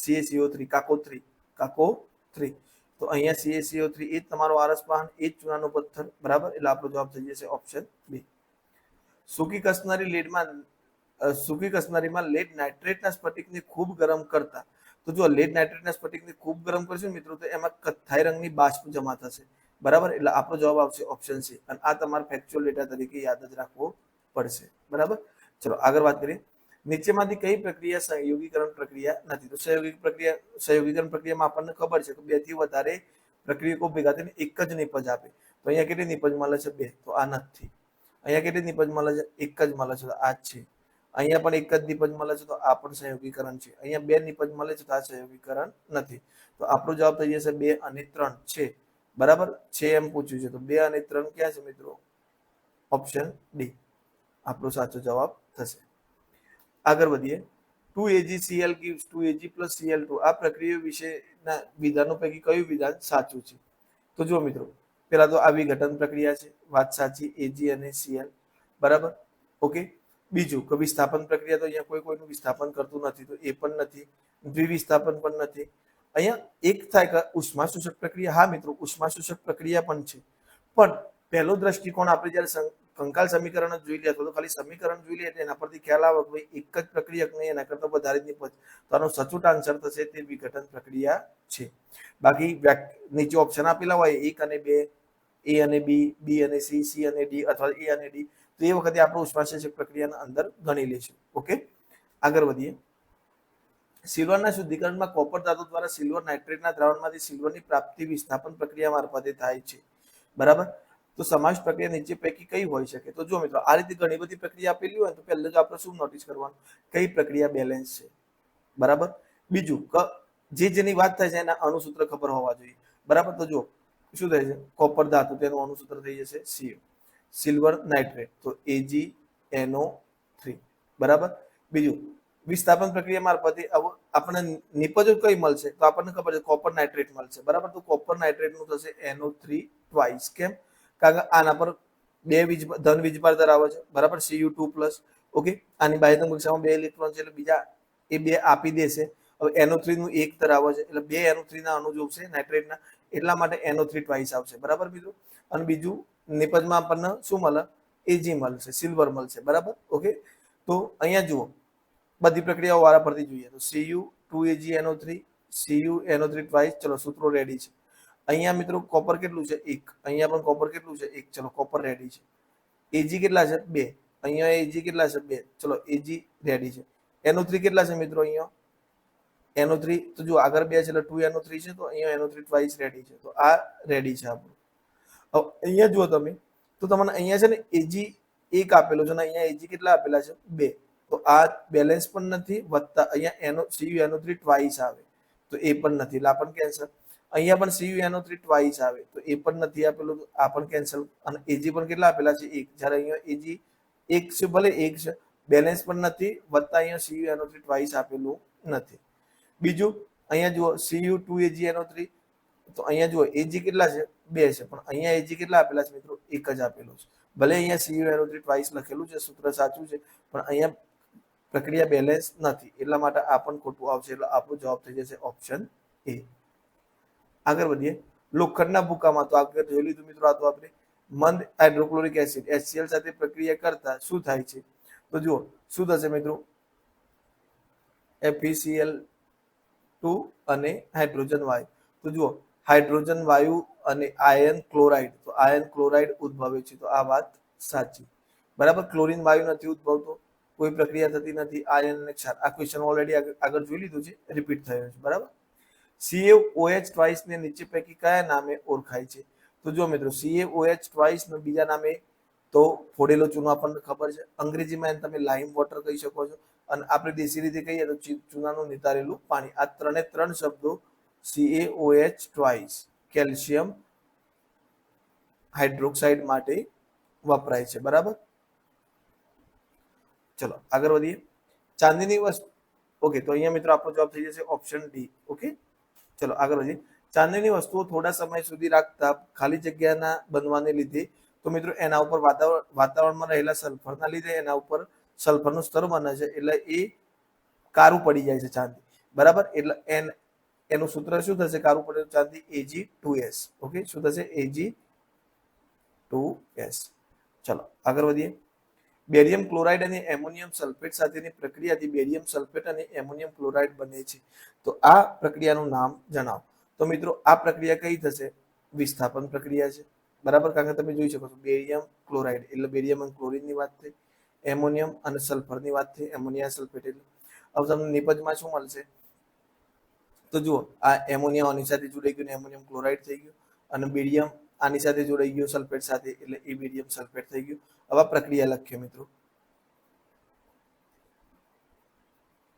CaCO3 કાકો3. તો અહીંયા CaCO3 એ જ તમારો આરસ પહાણ, એ જ ચૂનાનો પથ્થર. બરાબર, એટલે આપણો જવાબ થઈ જશે ઓપ્શન બી. સૂકી કસનરીમાં લેડ નાઇટ્રેટના સ્ફટિકને ખૂબ ગરમ કરતા. તો જો લેડ નાઇટ્રેટના સ્ફટિકને ખૂબ ગરમ કરશું મિત્રો, તો એમાં કથ્થાઈ રંગની બાષ્પ જમા થશે. બરાબર, એટલે આપણો જવાબ આવશે ઓપ્શન સી. અને આ તમારે ફેક્ચ્યુઅલ ડેટા તરીકે યાદ જ રાખવો પડશે. બરાબર, ચલો આગળ વાત કરીએ. નીચેમાંથી કઈ પ્રક્રિયા સંયોગીકરણ પ્રક્રિયા નથી? તો સંયોગીકરણ પ્રક્રિયામાં આપણને ખબર છે કે 2 થી વધારે પ્રક્રિયકો ભેગા થઈને એક જ નિપજ આપે. તો અહીંયા કેટલી નિપજ મળે છે? 2. તો આ નથી. અહીંયા કેટલી નિપજ મળે છે? 1 જ મળે છે, તો આ જ છે. અહીંયા પણ 1 જ નિપજ મળે છે, તો આ પણ સંયોગીકરણ છે. અહીંયા 2 નિપજ મળે છે, તો આ સંયોગીકરણ નથી. તો આપણો જવાબ થઈ જશે 2 અને 3 છે. બરાબર છે એમ પૂછ્યું છે, તો 2 અને 3 ક્યાં છે મિત્રો? ઓપ્શન ડી આપણો સાચો જવાબ થશે. આગળ વધીએ. 2AgCl gives 2Ag plus Cl2. આ પ્રક્રિયા વિશેના વિધાનો પૈકી કયું વિધાન સાચું છે? તો જો મિત્રો, પેલા તો આ વિઘટન પ્રક્રિયા છે, વાત સાચી, Ag અને Cl. બરાબર, ઓકે. બીજું કે વિસ્થાપન પ્રક્રિયા, તો અહીંયા કોઈનું વિસ્થાપન કરતું નથી, તો એ પણ નથી. દ્વિવિસ્થાપન પણ નથી. અહીંયા એક થાય કે ઉષ્મા શોષક પ્રક્રિયા. હા મિત્રો, ઉષ્મા શોષક પ્રક્રિયા પણ છે, પણ પહેલો દ્રષ્ટિકોણ આપણે જ્યારે કંકાલ સમીકરણ જ જોઈ લે તો ખાલી સમીકરણ જોઈ લે એટલે એના પરથી ખ્યાલ આવે કે ભાઈ એક જ પ્રક્રિયક નહીં, એના કરતા વધારે જ નિપજ. તો આનો સચોટ આન્સર થશે તે વિઘટન પ્રક્રિયા છે. બાકી નીચે ઓપ્શન આપેલા હોય 1 અને 2, A અને B, B અને C, C અને D અથવા A અને D, તો એ વખતે આપણે ઉષ્માશોષક પ્રક્રિયાના અંદર ગણી લઈશું. ઓકે, આગળ વધીએ. સિલ્વરના શુદ્ધિકરણમાં કોપર ધાતુ દ્વારા સિલ્વર નાઇટ્રેટના દ્રાવણમાંથી સિલ્વરની પ્રાપ્તિ વિસ્થાપન પ્રક્રિયા મારફતે થાય છે. બરાબર, તો સમાવેશ પ્રક્રિયા નીચે પૈકી કઈ હોઈ શકે? તો જો મિત્રો, આ રીતે ઘણી બધી પ્રક્રિયા આપેલી હોય તો પહેલા જ આપણે શું નોટિસ કરવાનું? કઈ પ્રક્રિયા બેલેન્સ છે. બરાબર, બીજું જેની વાત થાય છે એના અણુસૂત્ર ખબર હોવા જોઈએ. બરાબર, તો જો શું થાય છે? કોપર ધાતુ, તેનું અણુસૂત્ર થઈ જશે CO. સિલ્વર નાઇટ્રેટ, તો AgNO3. બરાબર, બીજું વિસ્થાપન પ્રક્રિયા મારફતે આપણને નિપજો કઈ મળશે? તો આપણને ખબર છે કોપર નાઇટ્રેટ મળશે. બરાબર, તો કોપર નાઇટ્રેટ નું થશે NO3 ટ્વાઇસ. કેમ? કારણ કે આના પર 2 ધન વીજભાર ધરાવે છે. બરાબર, Cu2+. ઓકે, આની બાહ્યતમ કક્ષામાં 2 ઇલેક્ટ્રોન છે એટલે બીજા એ 2 આપી દેશે. હવે NO3 નું 1 ધરાવે છે એટલે 2 NO3 ના અણુ જોશે નાઇટ્રેટના, એટલા માટે NO3 ટ્વાઇસ આવશે. બરાબર મિત્રો, અને બીજું નિપજમાં આપણને શું મળે? Ag મળશે, સિલ્વર મળશે. બરાબર, ઓકે. તો અહીંયા જુઓ, બધી પ્રક્રિયાઓ વારા પરથી જોઈએ તો Cu2AgNO3, CuNO3 ટ્વાઇસ. ચલો સૂત્રો રેડી છે. અહીંયા મિત્રો કોપર કેટલું છે? 1. અહીંયા પણ કોપર કેટલું છે? 1. ચલો કોપર રેડી છે. Ag કેટલા છે? 2. અહીંયા Ag કેટલા છે? 2. ચલો Ag રેડી છે. NO3 કેટલા છે મિત્રો અહીંયા? NO3 તો જો આગળ બે છે એટલે 2NO3 છે, તો અહીંયા NO3 ટ્વાઇસ રેડી છે, તો આ રેડી છે આપણું. હવે અહીંયા જુઓ તમે, તો તમને અહીંયા છે ને Ag 1 આપેલો છે અને અહીંયા Ag કેટલા આપેલા છે? 2. તો આ બેલેન્સ પણ નથી, વત્તા અહીંયા CuNO3 ટ્વાઇસ આવે તો એ પણ નથી, એટલે આ પણ કેન્સલ. અહીંયા પણ CuNO3 ટ્વાઇસ આવે તો એ પણ નથી આપેલું, તો આ પણ કેન્સલ. અને Ag પણ કેટલા આપેલા છે? 1. જ્યારે અહીંયા Ag 1 છે, ભલે 1 છે, બેલેન્સ પણ નથી, વત્તા અહીંયા CuNO3 ટ્વાઇસ આપેલું નથી. બીજું અહીંયા જુઓ Cu2AgNO3, તો અહીંયા જુઓ Ag કેટલા છે? 2 છે, પણ અહીંયા Ag કેટલા આપેલા છે મિત્રો? 1 જ આપેલું છે. ભલે અહીંયા CuNO3 ટ્વાઇસ લખેલું છે, સૂત્ર સાચું છે, પણ અહીંયા પ્રક્રિયા બેલેન્સ નથી, એટલા માટે આ પણ ખોટું આવશે. એટલે આપણો જવાબ થઈ જશે ઓપ્શન એ. આગળ વધીએ. લોખંડના ભૂકામાં તો આગળ જોઈ લીધું મિત્રો, આ તો આપણે મંદ હાઇડ્રોક્લોરિક એસિડ HCl સાથે પ્રક્રિયા કરતા શું થાય છે? તો જુઓ શું થશે મિત્રો? FeCl2 અને હાઇડ્રોજન વાયુ. તો જુઓ હાઇડ્રોજન વાયુ અને આયર્ન ક્લોરાઇડ, તો આયર્ન ક્લોરાઇડ ઉદ્ભવે છે, તો આ વાત સાચી. બરાબર. ક્લોરીન વાયુ નથી ઉદ્ભવતો, કોઈ પ્રક્રિયા થતી નથી. આયર્ન અને ક્ષાર, આ ક્વેશ્ચન ઓલરેડી આગળ જોઈ લીધું છે, રિપીટ થયો છે. બરાબર. CaOH ટ્વાઇસ ને નીચે પૈકી કયા નામે ઓળખાય છે? તો જો મિત્રો CaOH ટ્વાઇસ નો બીજા નામે તો ફોડેલો ચૂનો આપણને ખબર છે, અંગ્રેજીમાં તમે લાઇમ વોટર કહી શકો છો, અને આપણે દેશી રીતે કહીએ તો ચૂનાનું નિતારેલું પાણી. આ ત્રણ શબ્દો CaOH ટ્વાઇસ કેલ્શિયમ હાઇડ્રોક્સાઇડ માટે વપરાય છે. બરાબર. ચલો આગળ વધીએ. ચાંદીની વસ્તુ, ઓકે, તો અહીંયા મિત્રો આપણો જવાબ થઈ જશે ઓપ્શન ડી. ઓકે, ચલો આગળ વધીએ. ચાંદીની વસ્તુઓ થોડા સમય સુધી રાખતા ખાલી જગ્યાના બનવાને લીધે, તો મિત્રો એના ઉપર વાતાવરણમાં રહેલા સલ્ફરના લીધે એના ઉપર સલ્ફરનું સ્તર બને છે, એટલે એ કારું પડી જાય છે ચાંદી. બરાબર. એટલે એનું સૂત્ર શું થશે? કારું પડેલું ચાંદી Ag2S. ઓકે, શું થશે? Ag2S. ચલો આગળ વધીએ. બેરિયમ ક્લોરાઇડ અને એમોનિયમ સલ્ફેટ સાથેની પ્રક્રિયાથી બેરિયમ સલ્ફેટ અને એમોનિયમ ક્લોરાઇડ બને છે, તો આ પ્રક્રિયાનું નામ જણાવો. તો મિત્રો આ પ્રક્રિયા કઈ થશે? વિસ્થાપન પ્રક્રિયા છે. બરાબર. કારણ કે તમે જોઈ શકો છો બેરિયમ ક્લોરાઇડ એટલે બેરિયમ અને ક્લોરીનની વાત થઈ, એમોનિયમ અને સલ્ફરની વાત થઈ, એમોનિયા સલ્ફેટ. એટલે હવે તમને નિપજમાં શું મળશે? તો જુઓ આ એમોનિયા આની સાથે જોડાઈ ગયું, એમોનિયમ ક્લોરાઇડ થઈ ગયું, અને બેરિયમ આની સાથે જોડાઈ ગયો સલ્ફેટ સાથે, એટલે એ બેરિયમ સલ્ફેટ થઈ ગયું. હવે પ્રક્રિયા લખીએ મિત્રો.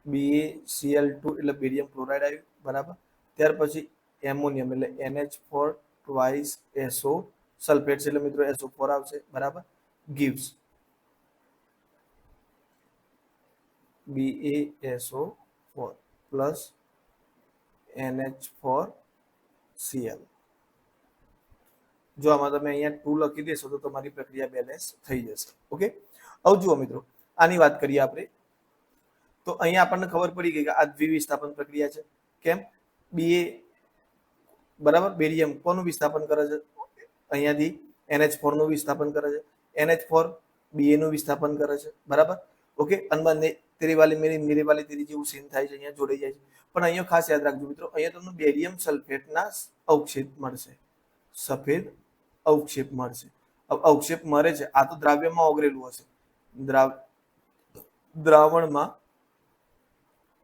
BaCl2 એટલે બેરિયમ ક્લોરાઇડ આવ્યું. બરાબર. ત્યાર પછી એમોનિયમ એટલે NH4 ટ્વાઇસ SO સલ્ફેટ છે, એટલે મિત્રો SO4 આવશે. બરાબર. gives BaSO4 plus NH4Cl. જો આમાં તમે અહીંયા 2 લખી દેશો તો તમારી પ્રક્રિયા બેલેન્સ થઈ જશે. ઓકે, હવે જુઓ મિત્રો આની વાત કરીએ આપણે, તો અહીંયા આપણને ખબર પડી ગઈ કે આ દ્વિવિસ્થાપન પ્રક્રિયા છે. કેમ? Ba બરાબર બેરિયમ કોનું વિસ્થાપન કરે છે? અહીંયાથી NH4 નું વિસ્થાપન કરે છે, NH4 Ba નું વિસ્થાપન કરે છે. બરાબર. ઓકે, અને બંને તેરી વાલી મેરી વાલી તેરી જેવું સીન થાય છે, અહીંયા જોડાઈ જાય છે. પણ અહીંયા ખાસ યાદ રાખજો મિત્રો, અહીંયા તમને બેરિયમ સલ્ફેટના અવક્ષેપ મળશે, સફેદ અવક્ષેપ મળશે. અવક્ષેપ મળે છે, આ તો દ્રાવ્યમાં ઓગળેલું હશે, દ્રાવણમાં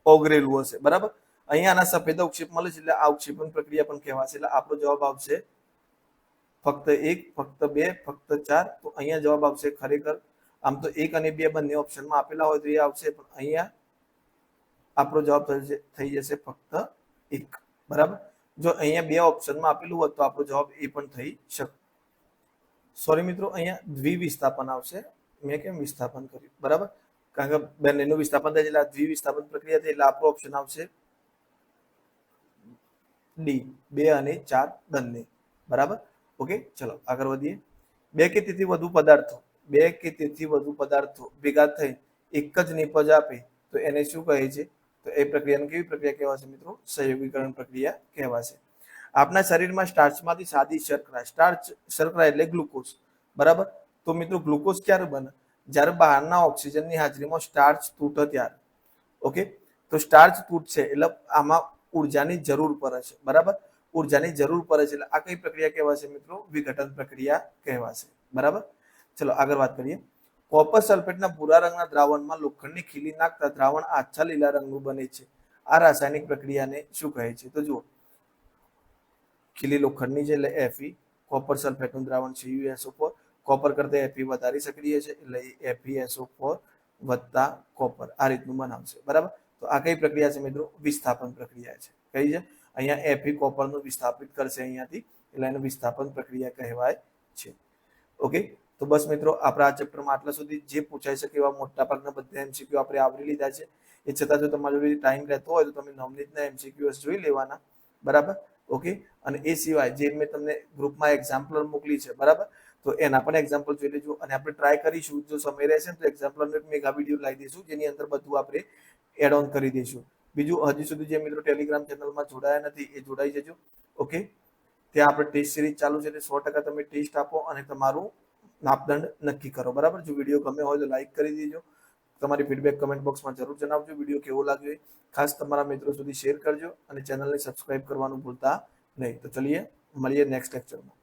ઓગળેલું હશે. બરાબર. અહીંયા આના સફેદ અવક્ષેપ મળે છે, એટલે આ અવક્ષેપણ પ્રક્રિયા પણ કહેવાશે. એટલે આપણો જવાબ આવશે ફક્ત 1, ફક્ત 2, ફક્ત 4. તો અહીંયા જવાબ આવશે ખરેખર આમ તો 1 અને 2 બંને ઓપ્શનમાં આપેલા હોય તો એ આવશે, પણ અહીંયા આપણો જવાબ થઈ જશે ફક્ત 1. બરાબર. જો અહીંયા 2 ઓપ્શનમાં આપેલું હોત તો આપણો જવાબ એ પણ થઈ શકે. સોરી મિત્રો, અહીંયા દ્વિવિસ્થાપન આવશે, મેં કેમ વિસ્થાપન કર્યું? બરાબર. કારણ કે બંનેનું વિસ્થાપન થાય એટલે દ્વિવિસ્થાપન પ્રક્રિયા થઈ, એટલે આપણો ઓપ્શન આવશે ડી, 2 અને 4 બંને. બરાબર. ઓકે, ચલો આગળ વધીએ. 2 કે તેથી વધુ પદાર્થો ભેગા થઈ એક જ નિપજ આપે તો એને શું કહે છે? તો એ પ્રક્રિયાને કેવી પ્રક્રિયા કહેવાશે મિત્રો? સંયોગીકરણ પ્રક્રિયા કહેવાશે. આપણા શરીરમાં સ્ટાર્ચમાંથી સાદી શર્કરા એટલે ગ્લુકોઝ. બરાબર. તો મિત્રો ગ્લુકોઝ ક્યારે બને? જ્યારે બહારના ઓક્સિજનની હાજરીમાં સ્ટાર્ચ તૂટે ત્યારે. ઓકે, તો સ્ટાર્ચ તૂટશે એટલે આમાં ઉર્જાની જરૂર પડે છે. બરાબર. ઉર્જાની જરૂર પડે છે એટલે આ કઈ પ્રક્રિયા કહેવાશે મિત્રો? વિઘટન પ્રક્રિયા કહેવાશે. બરાબર. ચલો આગળ વાત કરીએ. કોપર સલ્ફેટના ભૂરા રંગના દ્રાવણમાં લોખંડની ખીલી નાખતા દ્રાવણ આછા લીલા રંગનું બને છે. આ રાસાયણિક પ્રક્રિયાને શું કહે છે? તો જુઓ, ખીલી લોખંડની છે એટલે Fe, કોપર સલ્ફેટનું દ્રાવણ છે UaSO4, કોપર કરતા Fe વધારે સક્રિય છે એટલે FeSO4 વત્તા કોપર આ રીતનું બનાવશે. બરાબર, તો આ કઈ પ્રક્રિયા છે મિત્રો? વિસ્થાપન પ્રક્રિયા છે. કઈ છે? અહીંયા Fe કોપરનું વિસ્થાપિત કરશે અહીંયાથી, એટલે એને વિસ્થાપન પ્રક્રિયા કહેવાય છે. ઓકે, તો બસ મિત્રો આપણા આ ચેપ્ટરમાં આટલા સુધી જે પૂછાઈ શકે એવા મોટા ભાગના બધા MCQ આપણે આવરી લીધા છે. એ છતાં જો તમારી જોડે ટાઈમ રહેતો હોય તો તમે નવનીતના MCQs જોઈ લેવાના. બરાબર, ઓકે. અને એ સિવાય જે મેં તમને ગ્રુપમાં એક્ઝામ્પલ મોકલી છે, બરાબર, તો એના પણ એક્ઝામ્પલ જોઈ લેજો. અને આપણે ટ્રાય કરીશું, જો સમય રહેશે તો એક્ઝામ્પલનો એક મેગા વિડીયો લાવી દઈશું, જેની અંદર બધું આપણે એડ ઓન કરી દઈશું. બીજું, હજી સુધી જે મિત્રો ટેલિગ્રામ ચેનલમાં જોડાયા નથી એ જોડાઈ જજો. ઓકે, ત્યાં આપણે ટેસ્ટ સિરીઝ ચાલુ છે, એટલે 100% તમે ટેસ્ટ આપો અને તમારું માપદંડ નક્કી કરો. બરાબર, જો વિડીયો ગમે હોય તો લાઈક કરી દેજો. તમારી ફીડબેક કમેન્ટ બોક્સમાં જરૂર જણાવજો. વિડીયો કેવો લાગ્યો એ ખાસ તમારા મિત્રો સુધી શેર કરજો અને ચેનલને સબસ્ક્રાઇબ કરવાનું ભૂલતા નહીં. તો ચલીએ મળીએ નેક્સ્ટ લેક્ચરમાં.